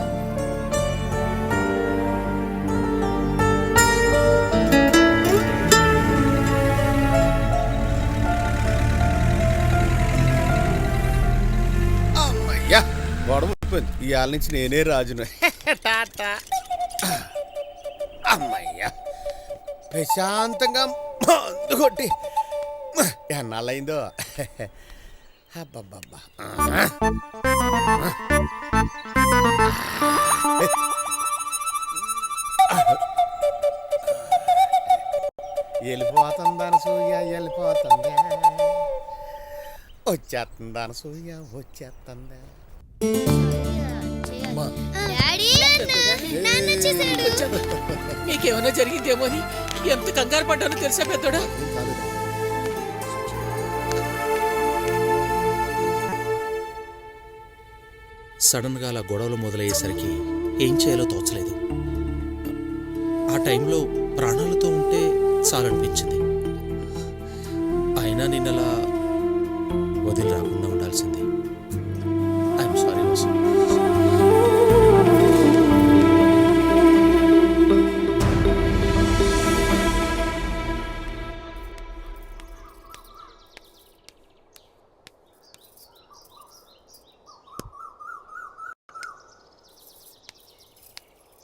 అమ్మయ్యా గొడవ అయిపోయింది. ఇవాళ నుంచి నేనే రాజును. టాటా. అమ్మయ్యా ప్రశాంతంగా మందు కొట్టి ఎన్నాళ్ళయిందో. అబ్బబ్బబ్బా వెళ్ళిపోతుంది అనసూయ, వెళ్ళిపోతుంది. వచ్చేస్తుంది అనసూయ, వచ్చేస్తుంది. మీకేమైనా జరిగిందేమో అని ఎంత కంగారు పడ్డానో తెలుసా పెద్దోడా? సడన్గా అలా గొడవలు మొదలయ్యేసరికి ఏం చేయాలో తోచలేదు. ఆ టైంలో ప్రాణాలతో ఉంటే చాలనిపించింది. అయినా నిన్నలా వదిలి రాకుండా ఉండాల్సింది. I'm sorry Vasu.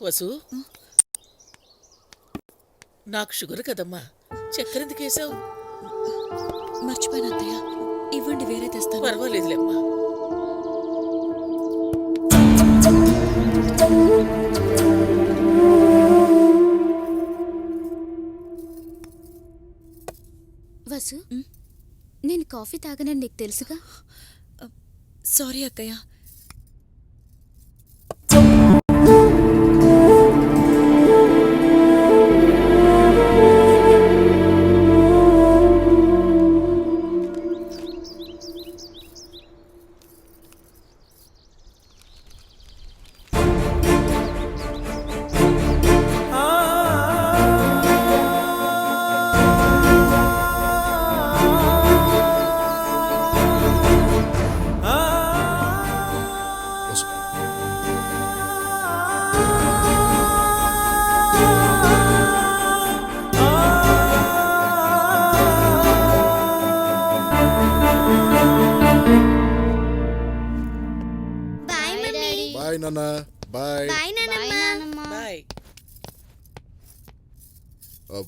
వసు, నాకు షుగర్ కదమ్మా, చక్కెర ఎందుకు వేసావు? మర్చిపోయిన అత్తయ్య, ఇవ్వండి వేరే తెస్తాను. పర్వాలేదులేమ్మా. వసు, నేను కాఫీ తాగనని నీకు తెలుసుగా. సారీ అక్కయ్య. బాయ్ నాన్న. Bye bye.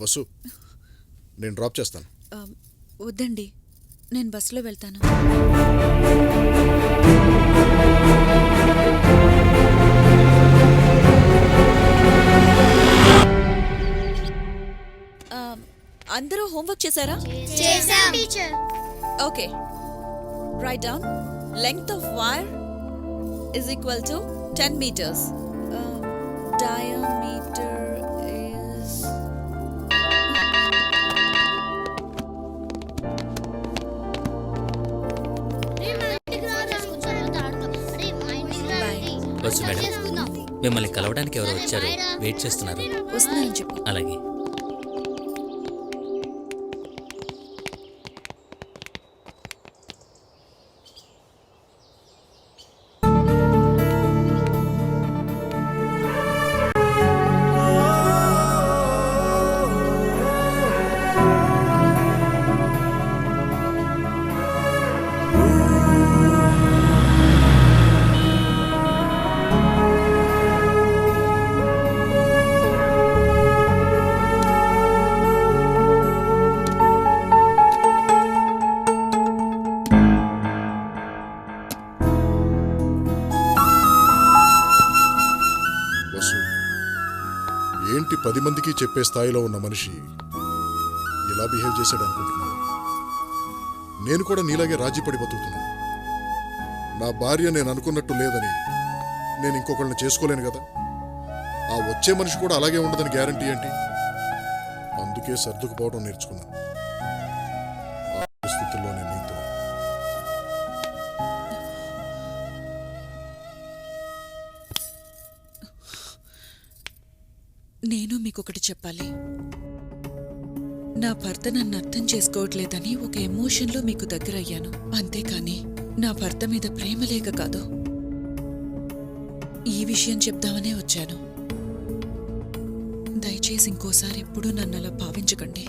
బస్సు, నేను డ్రాప్ చేస్తాను. వద్దండి, నేను బస్సులో వెళ్తాను. అందరూ హోంవర్క్ చేశారా? Okay, write down. Length of wire is equal to 10 meters. Diameter is... bus madam, మిమ్మల్ని కలవడానికి ఎవరు వచ్చారు? వెయిట్ చేస్తున్నారు. వస్తున్నానని చెప్పు. అలాగే. ఏంటి 10 మందికి చెప్పే స్థాయిలో ఉన్న మనిషి ఇలా బిహేవ్ చేశాడు అనుకుంటున్నాను. నేను కూడా నీలాగే రాజీపడి బతుకుతున్నాను. నా భార్య నేను అనుకున్నట్టు లేదని నేను ఇంకొకళ్ళని చేసుకోలేను కదా. ఆ వచ్చే మనిషి కూడా అలాగే ఉండదని గ్యారంటీ ఏంటి? అందుకే సర్దుకుపోవడం నేర్చుకున్నాను. ఆ పరిస్థితుల్లో నేను నీతో నేను మీకొకటి చెప్పాలి. నా భర్త నన్ను అర్థం చేసుకోవట్లేదని ఒక ఎమోషన్లో మీకు దగ్గరయ్యాను, అంతేకాని నా భర్త మీద ప్రేమ లేక కాదు. ఈ విషయం చెప్దామనే వచ్చాను. దయచేసి ఇంకోసారి ఎప్పుడూ నన్ను అలా భావించకండి.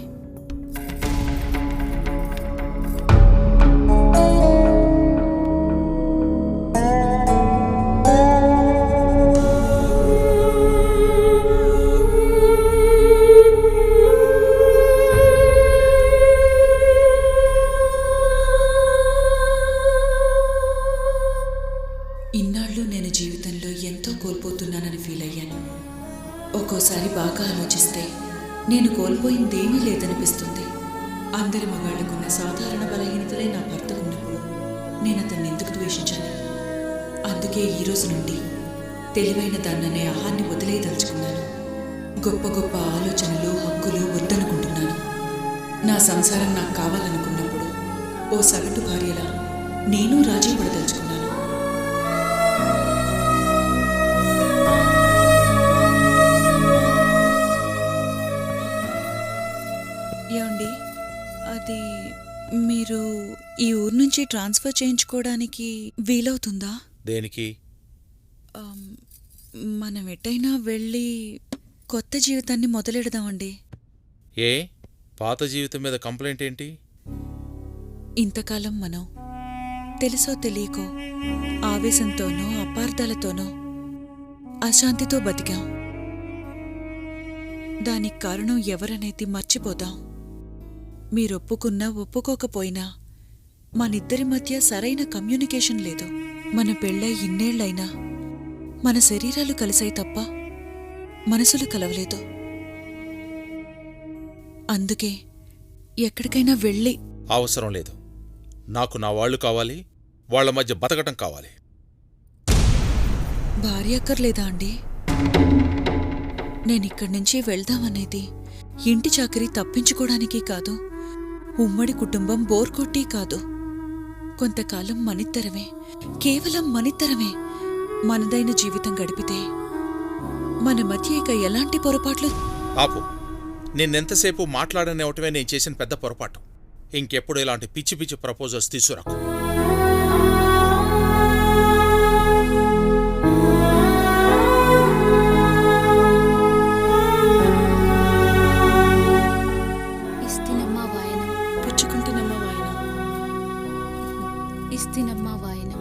ఇన్నాళ్ళు నేను జీవితంలో ఎంతో కోల్పోతున్నానని ఫీల్ అయ్యాను. ఒక్కోసారి బాగా ఆలోచిస్తే నేను కోల్పోయిందేమీ లేదనిపిస్తుంది. అందరి మగాళ్ళకున్న సాధారణ బలహీనతలే నా భర్త ఉన్నప్పుడు నేను అతన్ని ఎందుకు ద్వేషించాను? అందుకే ఈ రోజు నుండి తెలివైన దాన్ననే ఆహాన్ని వదిలేయదలుచుకున్నాను. గొప్ప గొప్ప ఆలోచనలు, హక్కులు వద్దనుకుంటున్నాను. నా సంసారం నాకు కావాలనుకున్నప్పుడు ఓ సగటు భార్యలా నేను రాజీ పడదలుచుకున్నాను. ఏమండి, అది మీరు ఈ ఊరు నుంచి ట్రాన్స్ఫర్ చేయించుకోవడానికి వీలవుతుందా? దేనికి? మనం ఎటైనా వెళ్ళి కొత్త జీవితాన్ని మొదలెడదామండి. ఏ పాత జీవితం మీద కంప్లైంట్ ఏంటి? ఇంతకాలం మనం తెలుసో తెలియకో ఆవేశంతోనో అపార్థాలతోనో అశాంతితో బతికాం. దానికి కారణం ఎవరనేది మర్చిపోదాం. మీరొప్పుకున్నా ఒప్పుకోకపోయినా మనిద్దరి మధ్య సరైన కమ్యూనికేషన్ లేదు. మన పెళ్ళై ఇన్నేళ్లైనా మన శరీరాలు కలిసాయి తప్ప మనసులు కలవలేదు. అందుకే ఎక్కడికైనా వెళ్ళి. అవసరం లేదు. నాకు నా వాళ్ళు కావాలి, వాళ్ల మధ్య బతకటం కావాలి. భార్య అక్కర్లేదా అండి? నేనిక్కడి నుంచి వెళ్దామనేది ఇంటి చాకరీ తప్పించుకోవడానికి కాదు, ఉమ్మడి కుటుంబం బోర్ కొట్టి కాదు. కొంతకాలం మనిద్దరమే, కేవలం మనిద్దరమే మనదైన జీవితం గడిపితే మన మధ్య ఇక ఎలాంటి పొరపాట్లు. ఆపు. నిన్నెంతసేపు మాట్లాడనివ్వటమే నేను చేసిన పెద్ద పొరపాటు. ఇంకెప్పుడు ఇలాంటి పిచ్చి పిచ్చి ప్రపోజల్స్ తీసుకురాకు. ఇస్తినమ్మా వాయనం, పుచ్చుకుంటున్నమ్మా వాయనం, ఇస్తినమ్మా వాయనం,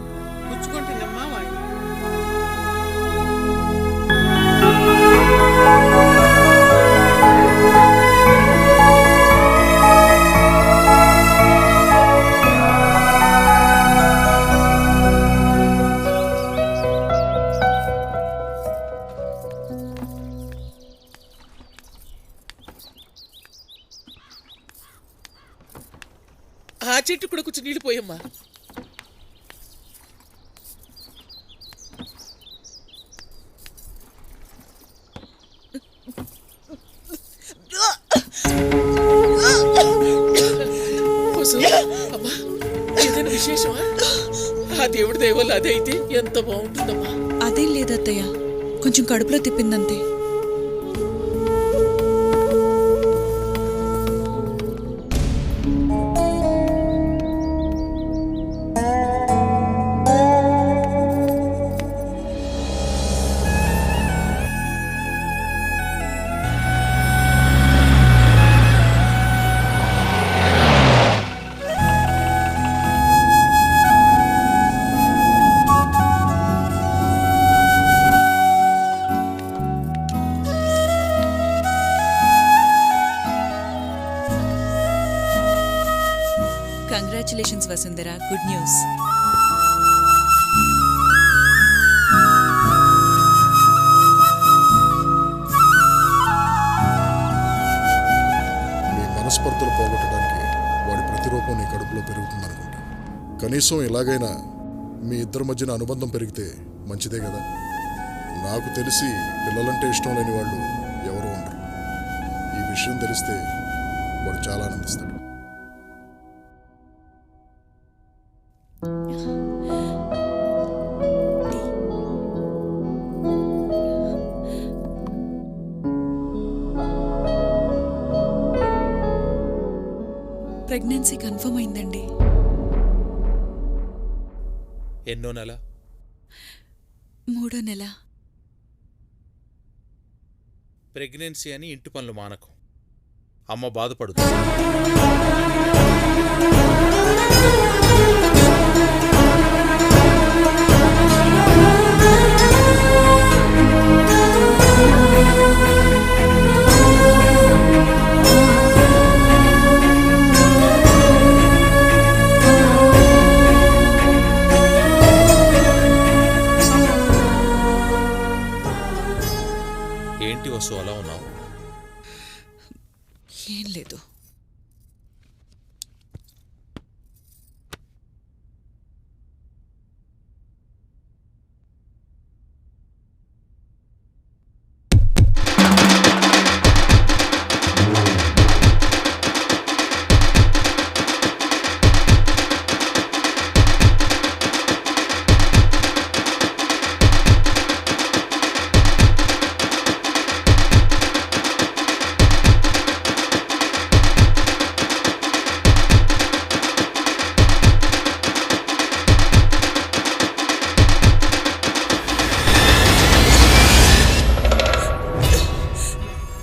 పుచ్చుకుంటున్నమ్మా వాయనం. ఆ చెట్టు కూడా కొంచెం నీళ్ళు పోయమ్మా. అమ్మా, ఏదైనా విశేషమా? ఆ దేవుడి దయ వల్ల అదే అయితే ఎంత బాగుంటుందమ్మా. అదేం లేదత్తయ్య, కొంచెం కడుపులో తిప్పిందంతే. Congratulations Vasundhara, good news. మీ మనస్పర్ధలు పోగొట్టడానికి వాడి ప్రతిరూపం నీ కడుపులో పెరుగుతుందనుకుంటా. కనీసం ఇలాగైనా మీ ఇద్దరి మధ్యన అనుబంధం పెరిగితే మంచిదే కదా. నాకు తెలిసి పిల్లలంటే ఇష్టం లేని వాళ్ళు ఎవరు ఉండరు. ఈ విషయం తెలిస్తే వాడు చాలా ఆనందిస్తాడు. ప్రెగ్నెన్సీ కన్ఫర్మ్ అయిందండి. ఎన్నో నెల? 3వ నెల. ప్రెగ్నెన్సీ అని ఇంటి పనులు మానకు. అమ్మ బాధపడుతుంది. ఏంటి వసు అలా ఉన్నావు? ఏం లేదు.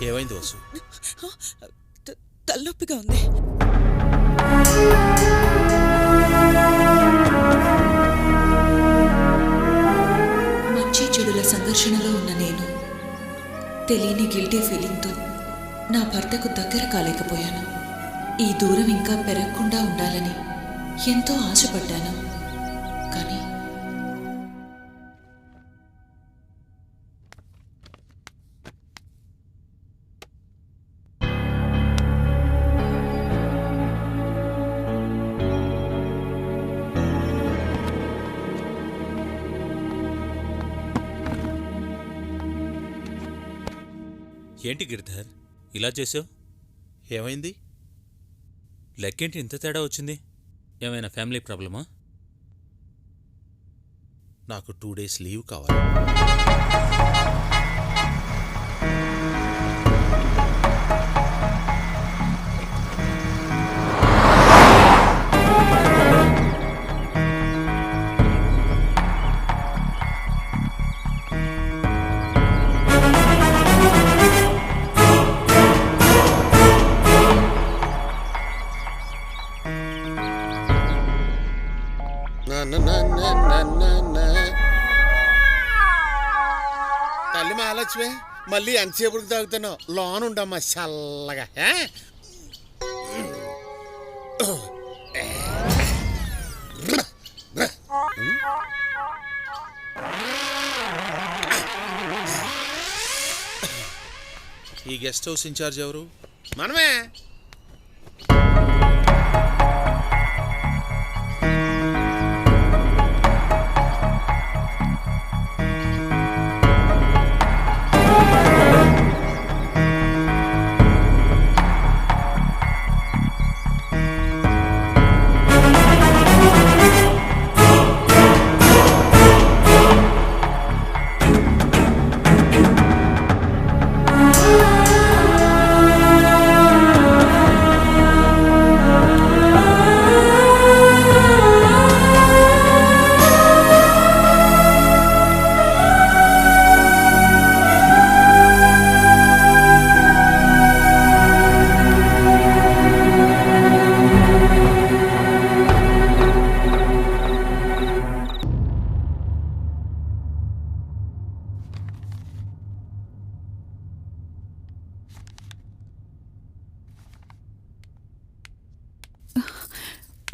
ఏమైంది వసు? తలనొప్పిగా ఉంది. మంచి చెడుల సంఘర్షణలో ఉన్న నేను తెలియని గిల్టీ ఫీలింగ్తో నా భర్తకు దగ్గర కాలేకపోయాను. ఈ దూరం ఇంకా పెరగకుండా ఉండాలని ఎంతో ఆశపడ్డాను. కానీ ఏంటి గిరిధర్ ఇలా చేసావు? ఏమైంది? లెక్కేంటి ఇంత తేడా వచ్చింది? ఏమైనా ఫ్యామిలీ ప్రాబ్లమా? నాకు 2 days లీవ్ కావాలి. తల్లి మహాలక్ష్మి, మళ్ళీ ఎంతసేపుడికి తాగుతున్నావు? లోన్ ఉండమ్మా చల్లగా. ఈ గెస్ట్ హౌస్ ఇన్ఛార్జ్ ఎవరు? మనమే.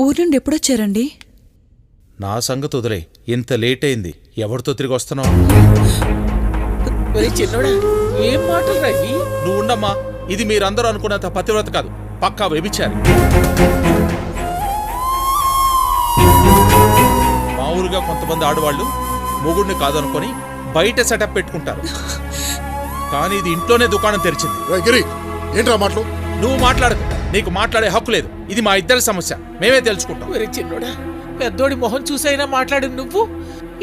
ఊరు నుండి ఎప్పుడొచ్చారండి? నా సంగతి వదిలే. ఇంత లేట్ అయింది. ఎవరితో తిరిగి వస్తున్నావు? ఏం మాటలు రావి? నువ్వు ఉండమ్మా. ఇది మీరందరూ అనుకున్నంత పతివ్రత కాదు, పక్కా వ్యభిచారి. మామూలుగా కొంతమంది ఆడవాళ్ళు మొగుడిని కాదనుకొని బయట సెటప్ పెట్టుకుంటారు. కానీ ఇది ఇంట్లోనే దుకాణం తెరిచింది. ఏంట్రా మాటలు? నువ్వు మాట్లాడకు. నీకు మాట్లాడే హక్కు లేదు. ఇది మా ఇద్దరి సమస్య. మేమే తెలుసుకుంటాం. చిన్నోడా, పెద్దోడి మొహం చూసైనా మాట్లాడి నువ్వు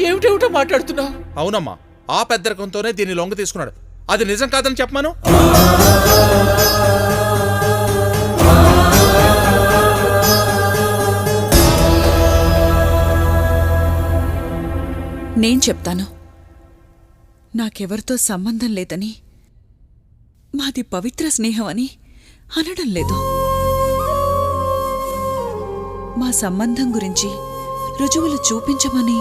ఏమిటేమిటో మాట్లాడుతున్నావు? అవునమ్మా, ఆ పెద్దరికంతోనే దీన్ని లొంగ తీసుకున్నాడు. అది నిజం కాదని చెప్పమాను. నేను చెప్తాను. నాకెవరితో సంబంధం లేదని, మాది పవిత్ర స్నేహం అని అనడం లేదు. మా సంబంధం గురించి రుజువులు చూపించమని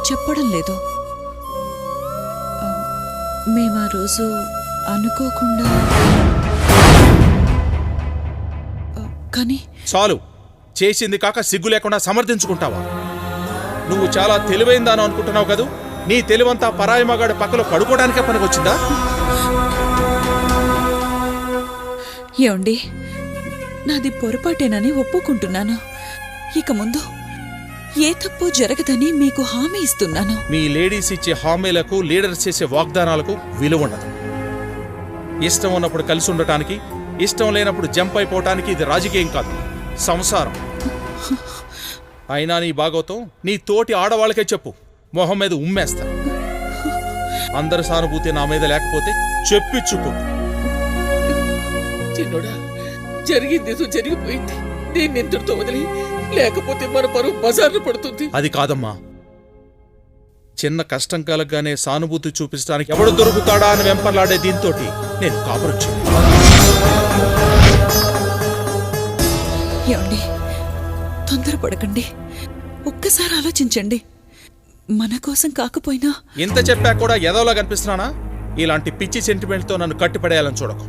చెప్పడం లేదు. మేమా రోజు అనుకోకుండా కానీ చాలు, చేసింది కాక సిగ్గు లేకుండా సమర్థించుకుంటావా? నువ్వు చాలా తెలివైందాను అనుకుంటున్నావు కదూ? నీ తెలివంతా పరాయి మగాడి పక్కలో పడుకోవడానికే పనికొచ్చిందా? ఏమండి, నాది పొరపాటేనని ఒప్పుకుంటున్నాను. ఇక ముందు ఏ తప్పు జరగదని మీకు హామీ ఇస్తున్నాను. మీ లేడీస్ ఇచ్చే హామీలకు, లీడర్స్ చేసే వాగ్దానాలకు విలువ ఉండదు. ఇష్టం ఉన్నప్పుడు కలిసి ఉండటానికి, ఇష్టం లేనప్పుడు జంప్ అయిపోవటానికి ఇది రాజకీయం కాదు, సంసారం. అయినా నీ భాగవతం నీ తోటి ఆడవాళ్ళకే చెప్పు, మొహం మీద ఉమ్మేస్తా. అందరి సానుభూతి నా మీద లేకపోతే చెప్పిచ్చుకో. చిన్నోడా, జరిగిందేదో జరిగిపోయింది. దీన్ని ఇంతటితో వదిలి, లేకపోతే మన పరువు బజార్లు పడుతుంది. అది కాదమ్మా, చిన్న కష్టం కలగగానే సానుభూతి చూపించడానికి ఎవడు దొరుకుతాడా అని వెంపర్లాడే దీంతో నేను కాపురొచ్చు. ఏమండి, తొందరపడకండి. ఒక్కసారి ఆలోచించండి. మన కోసం కాకపోయినా ఇంత చెప్పా కూడా ఎదవలా కనిపిస్తున్నానా? ఇలాంటి పిచ్చి సెంటిమెంట్తో నన్ను కట్టిపడేయాలని చూడకు.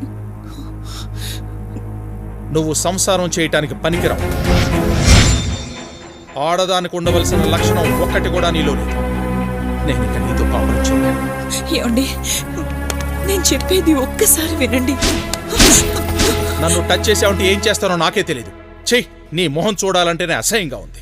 నువ్వు సంసారం చేయటానికి పనికిరావు. ఆడదానికి ఉండవలసిన లక్షణం ఒక్కటి కూడా నీలో లేదు. నేను ఇక నీతో కాపురొచ్చు. ఏమండి, నేను చెప్పేది ఒక్కసారి వినండి. నన్ను టచ్ చేసావంటే ఏం చేస్తానో నాకే తెలియదు. చెయ్యి, నీ మొహం చూడాలంటేనే అసహ్యంగా ఉంది.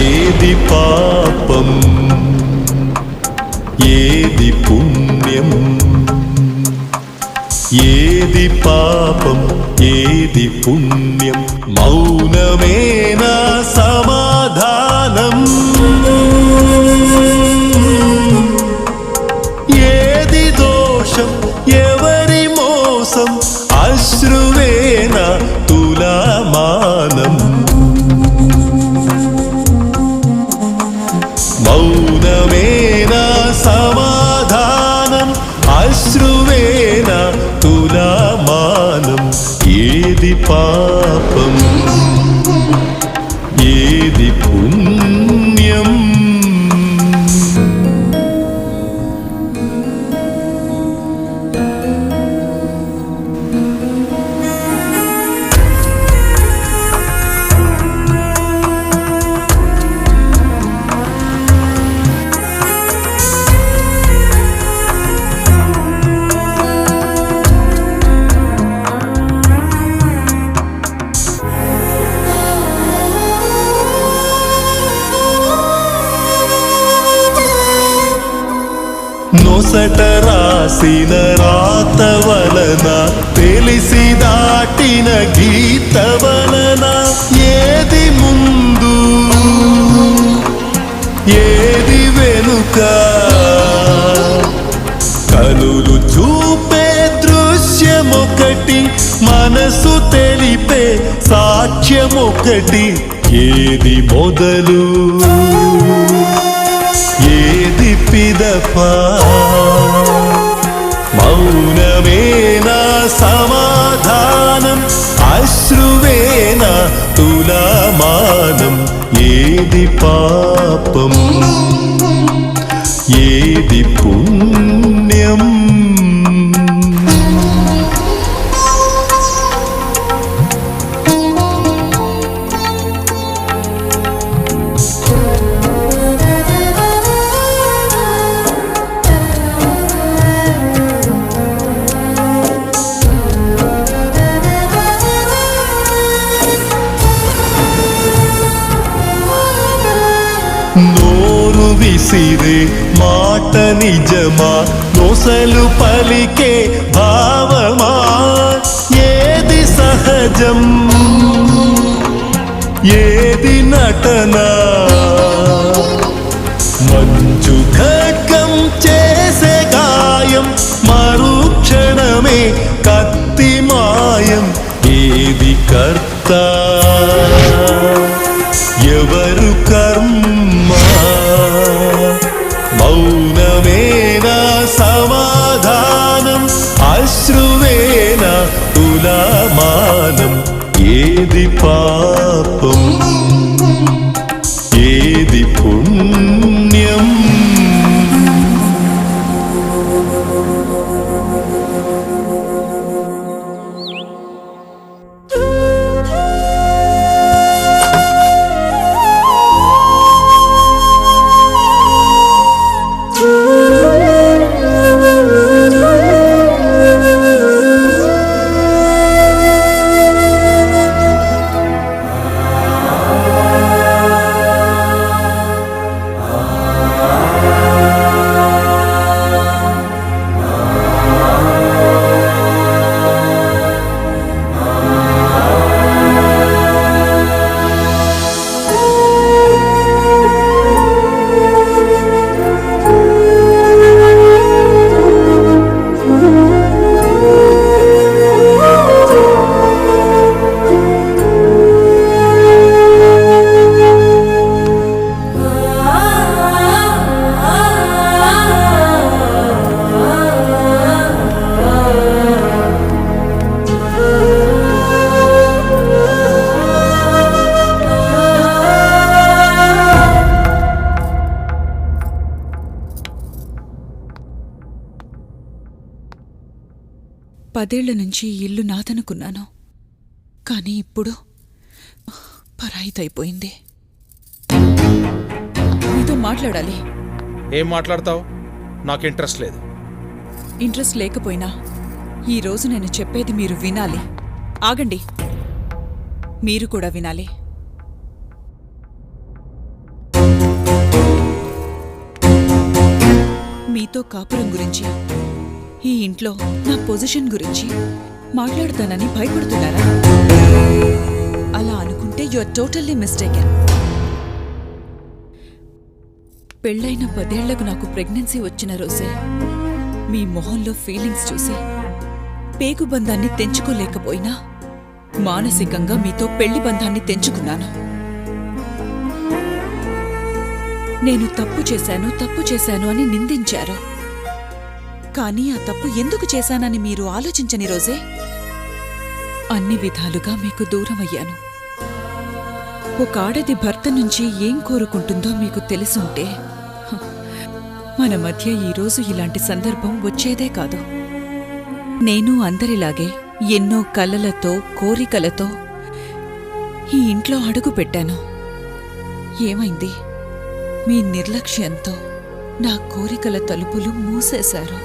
ఏది పాపం ఏది పుణ్యం, ఏది పాపం ఏది పుణ్యం, మౌనమేనా సమాధానం, ఏది దోషం ఎవరి మోసం, అశ్రువేనా తులమానం, మౌనమేనా సమాధానం, అశ్రువేనా తులమానం, ఏది పాపం ఏది పుణ్యం. నొసట రాసిన రాత వలన, తెలిసి దాటిన గీత వలన, ఏది ముందు ఏది వెనుక, కనులు చూపే దృశ్యమొకటి, మనసు తెలిపే సాక్ష్యమొకటి, ఏది మొదలు ఏది పిదప, మౌనమేనా సమాధానం, అశ్రువేనా తులమానం. ఏది పాపం ఏది పుణ్యం? నోరు విసిరే మాట నిజమా, నొసలు పలికే భావమా? ఏది సహజం ఏది నటన? మంచు ఖడ్గం చేసే గాయం, మరుక్షణమే కత్తి మాయం. ఏది కర్త ఎవరు కర్మ? మౌనమేనా సమాధానం, అశ్రువేనా తులమానం. ఏది పాపం ఏది పుణ్యం? పదేళ్ల నుంచి ఈ ఇల్లు నాదనుకున్నాను, కానీ ఇప్పుడు పరాయిదైపోయింది. మీతో మాట్లాడాలి. ఏం మాట్లాడతావు? నాకు ఇంట్రెస్ట్ లేదు. ఇంట్రెస్ట్ లేకపోయినా ఈరోజు నేను చెప్పేది మీరు వినాలి. ఆగండి, మీరు కూడా వినాలి. మీతో కాపురం గురించి, ఈ ఇంట్లో నా పొజిషన్ గురించి మాట్లాడతానని భయపడుతున్నారా? అలా అనుకుంటే యు ఆర్ టోటల్లీ మిస్టేకెన్. పెళ్ళైన 10 ఏళ్లకు నాకు ప్రెగ్నెన్సీ వచ్చిన రోజే మీ మొహంలో ఫీలింగ్స్ చూసి పేగు బంధాన్ని తెంచుకోలేకపోయినా మానసికంగా మీతో పెళ్లి బంధాన్ని తెంచుకున్నాను. నేను తప్పు చేశాను అని నిందించారు. కానీ ఆ తప్పు ఎందుకు చేశానని మీరు ఆలోచించని రోజే అన్ని విధాలుగా మీకు దూరమయ్యాను. ఒక ఆడది భర్త నుంచి ఏం కోరుకుంటుందో మీకు తెలుసుంటే మన మధ్య ఈరోజు ఇలాంటి సందర్భం వచ్చేదే కాదు. నేను అందరిలాగే ఎన్నో కలలతో కోరికలతో ఈ ఇంట్లో అడుగు పెట్టాను. ఏమైంది? మీ నిర్లక్ష్యంతో నా కోరికల తలుపులు మూసేశారు.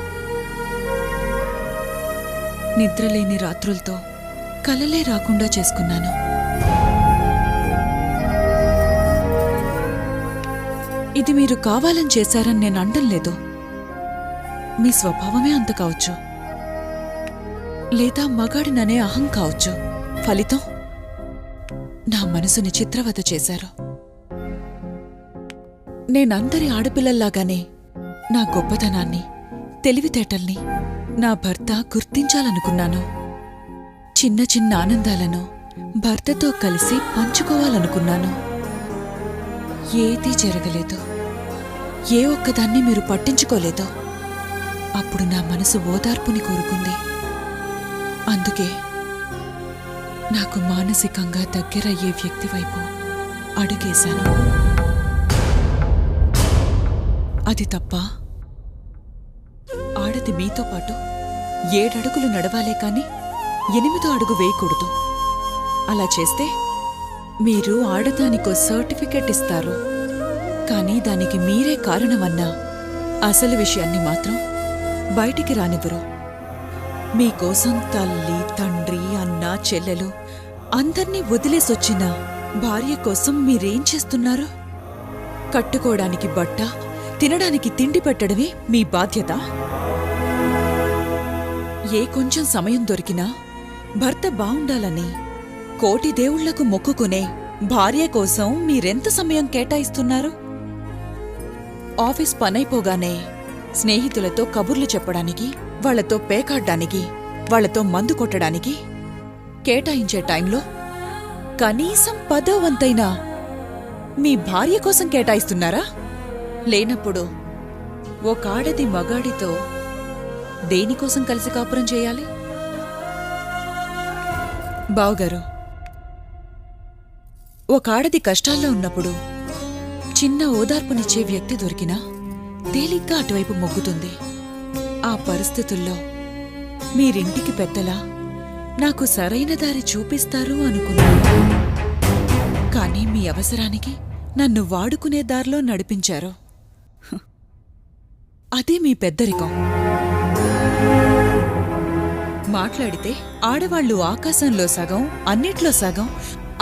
నిద్రలేని రాత్రులతో కలలే రాకుండా చేసుకున్నాను. ఇది మీరు కావాలని చేశారని నేను అనడం లేదు. మీ స్వభావమే అంత కావచ్చు, లేదా మగాడిననే అహం కావచ్చు. ఫలితం నా మనసుని చిత్రవద చేశారు. నేనందరి ఆడపిల్లల్లాగానే నా గొప్పతనాన్ని, తెలివితేటల్ని నా భర్త గుర్తించాలనుకున్నాను. చిన్న చిన్న ఆనందాలను భర్తతో కలిసి పంచుకోవాలనుకున్నాను. ఏదీ జరగలేదు. ఏ ఒక్కదాన్ని మీరు పట్టించుకోలేదు. అప్పుడు నా మనసు ఓదార్పుని కోరుకుంది. అందుకే నాకు మానసికంగా దగ్గరయ్యే వ్యక్తి వైపు అడుగేశాను. అది తప్ప? ఆడది మీతో పాటు 7 అడుగులు నడవాలే కాని 8వ అడుగు వేయకూడదు. అలా చేస్తే మీరు ఆడదానికో సర్టిఫికెట్ ఇస్తారు, కానీ దానికి మీరే కారణమన్నా అసలు విషయాన్ని మాత్రం బయటికి రానివ్వరు. మీకోసం తల్లి, తండ్రి, అన్న, చెల్లెలు అందర్నీ వదిలేసొచ్చిన భార్య కోసం మీరేం చేస్తున్నారు? కట్టుకోవడానికి బట్ట, తినడానికి తిండి పెట్టడమే మీ బాధ్యత. ఏ కొంచెం సమయం దొరికినా భర్త బావుండాలని కోటి దేవుళ్లకు మొక్కుకునే భార్య కోసం మీరెంత సమయం కేటాయిస్తున్నారు? ఆఫీస్ పనైపోగానే స్నేహితులతో కబుర్లు చెప్పడానికి, వాళ్లతో పేకాడ్డానికి, వాళ్లతో మందు కొట్టడానికి కేటాయించే టైంలో కనీసం 10వ వంతైనా మీ భార్య కోసం కేటాయిస్తున్నారా? లేనప్పుడు ఒక ఆడది మగాడితో దేనికోసం కలిసి కాపురం చేయాలి? బావగారు, ఒక ఆడది కష్టాల్లో ఉన్నప్పుడు చిన్న ఓదార్పునిచ్చే వ్యక్తి దొరికినా తేలిగ్గా అటువైపు మొగ్గుతుంది. ఆ పరిస్థితుల్లో మీరింటికి పెద్దలా నాకు సరైన దారి చూపిస్తారు అనుకున్నాను. కానీ మీ అవసరానికి నన్ను వాడుకునే దారిలో నడిపించారు. అదే మీ పెద్దరికం. మాట్లాడితే ఆడవాళ్లు ఆకాశంలో సగం, అన్నిట్లో సగం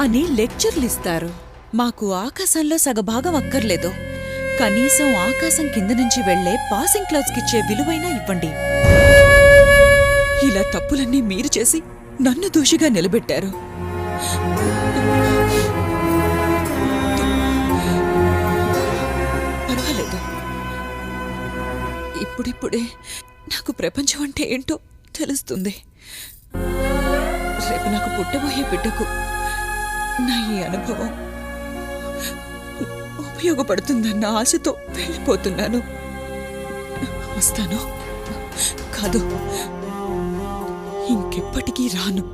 అని లెక్చర్లిస్తారు. మాకు ఆకాశంలో సగభాగం అక్కర్లేదు, కనీసం ఆకాశం కింద నుంచి వెళ్లే పాసింగ్ క్లౌడ్స్కిచ్చే విలువైనా ఇవ్వండి. ఇలా తప్పులన్నీ మీరు చేసి నన్ను దోషిగా నిలబెట్టారు. పర్వాలేదు, ఇప్పుడిప్పుడే నాకు ప్రపంచం అంటే ఏంటో తెలుస్తుంది. రేపు నాకు పుట్టబోయే బిడ్డకు నా ఈ అనుభవం ఉపయోగపడుతుందన్న ఆశతో వెళ్ళిపోతున్నాను. వస్తాను, కాదు ఇంకెప్పటికీ రాను.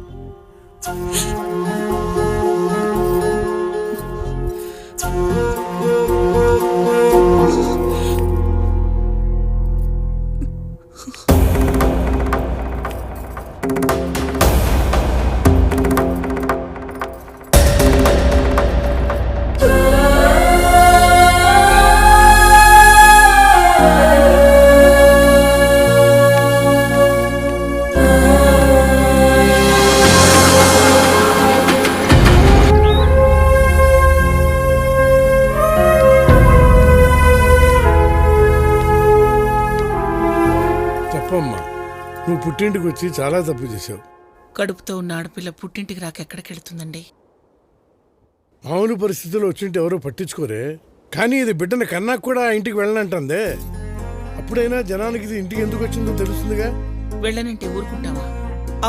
నువ్వు పుట్టింటికి వచ్చి చాలా తప్పు చేశావు. కడుపుతో ఉన్న ఆడపిల్ల పుట్టింటికి రాక ఎక్కడికెళ్తుందండి? మామూలు పరిస్థితుల్లో వచ్చింటే ఎవరో పట్టించుకోరే, కానీ ఇది బిడ్డను కన్నా కూడా ఇంటికి వెళ్ళనంటుందే. అప్పుడైనా జనానికి ఇది ఇంటికి ఎందుకు వచ్చిందో తెలుస్తుందిగా. వెళ్ళనంటే ఊరుకుంటావా?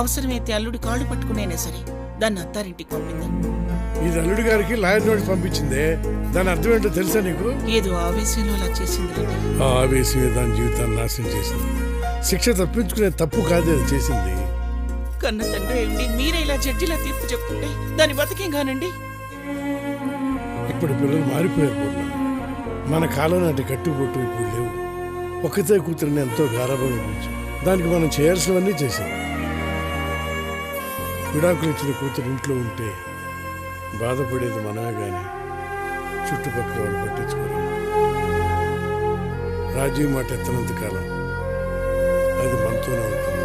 అవసరమైతే అల్లుడి కాళ్ళు పట్టుకునేనా సరే దాన్ని అత్తారింటికి పంపిందా? ఇది అల్లుడి గారికి లాయర్ నోటీస్ పంపించిందే, దాని అర్థం ఏంటో తెలుసా నీకు? ఏదో ఆవేశంలో అలా చేసింది. ఆ ఆవేశమే దాని జీవితాన్ని నాశనం చేసింది. శిక్ష తప్పించుకునే తప్పు కాదు అది చేసింది. కన్న తండ్రి ఏంటి మీరే ఇలా జడ్జిలా తీర్పు చెప్తుంటే దాని బతికేం కానండి. ఇప్పుడు పిల్లలు మారిపోయారు పూర్ణ. మన కాలం నాటి కట్టుబొట్టు ఇప్పుడు లేవు. ఒక్కతే కూతురిని ఎంతో గారాబంగా పెంచాం. దానికి మనం చేయాల్సినవన్నీ చేసాం. విడాకులు ఇచ్చిన కూతురు ఇంట్లో ఉంటే బాధపడేది మనమే గాని చుట్టుపక్కల వాళ్ళు పట్టించుకోరు. రాజీవ్ మాట ఎత్తనంత కాలం అది మనతోనే ఉంటుంది.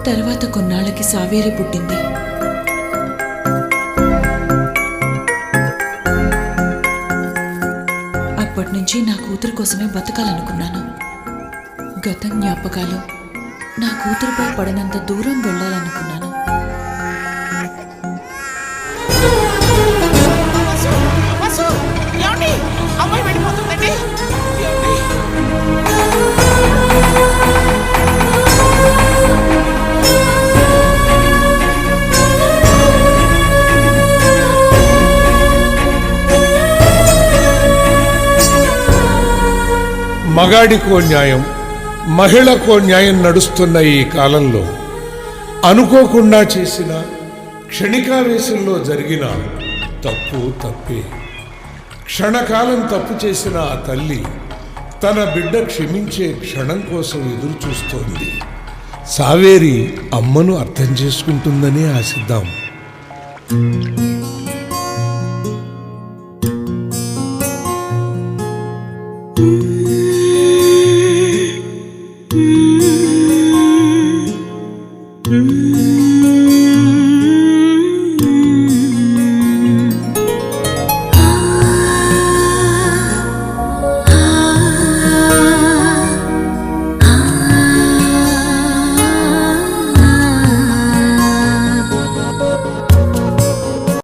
తర్వాత కొన్నాళ్ళకి సావేరి పుట్టింది. అప్పటినుంచి నా కూతురు కోసమే బతకాలనుకున్నాను. గత జ్ఞాపకాలు నా కూతురుపై పడనంత దూరం వెళ్ళాలనుకున్నాను. ఏమండి? మగాడికో న్యాయం, మహిళకో న్యాయం నడుస్తున్న ఈ కాలంలో అనుకోకుండా చేసిన క్షణికావేశంలో జరిగిన తప్పు తప్పే. క్షణకాలం తప్పు చేసిన ఆ తల్లి తన బిడ్డ క్షమించే క్షణం కోసం ఎదురు చూస్తోంది. సావేరి అమ్మను అర్థం చేసుకుంటుందని ఆశిద్దాం. Mm-hmm.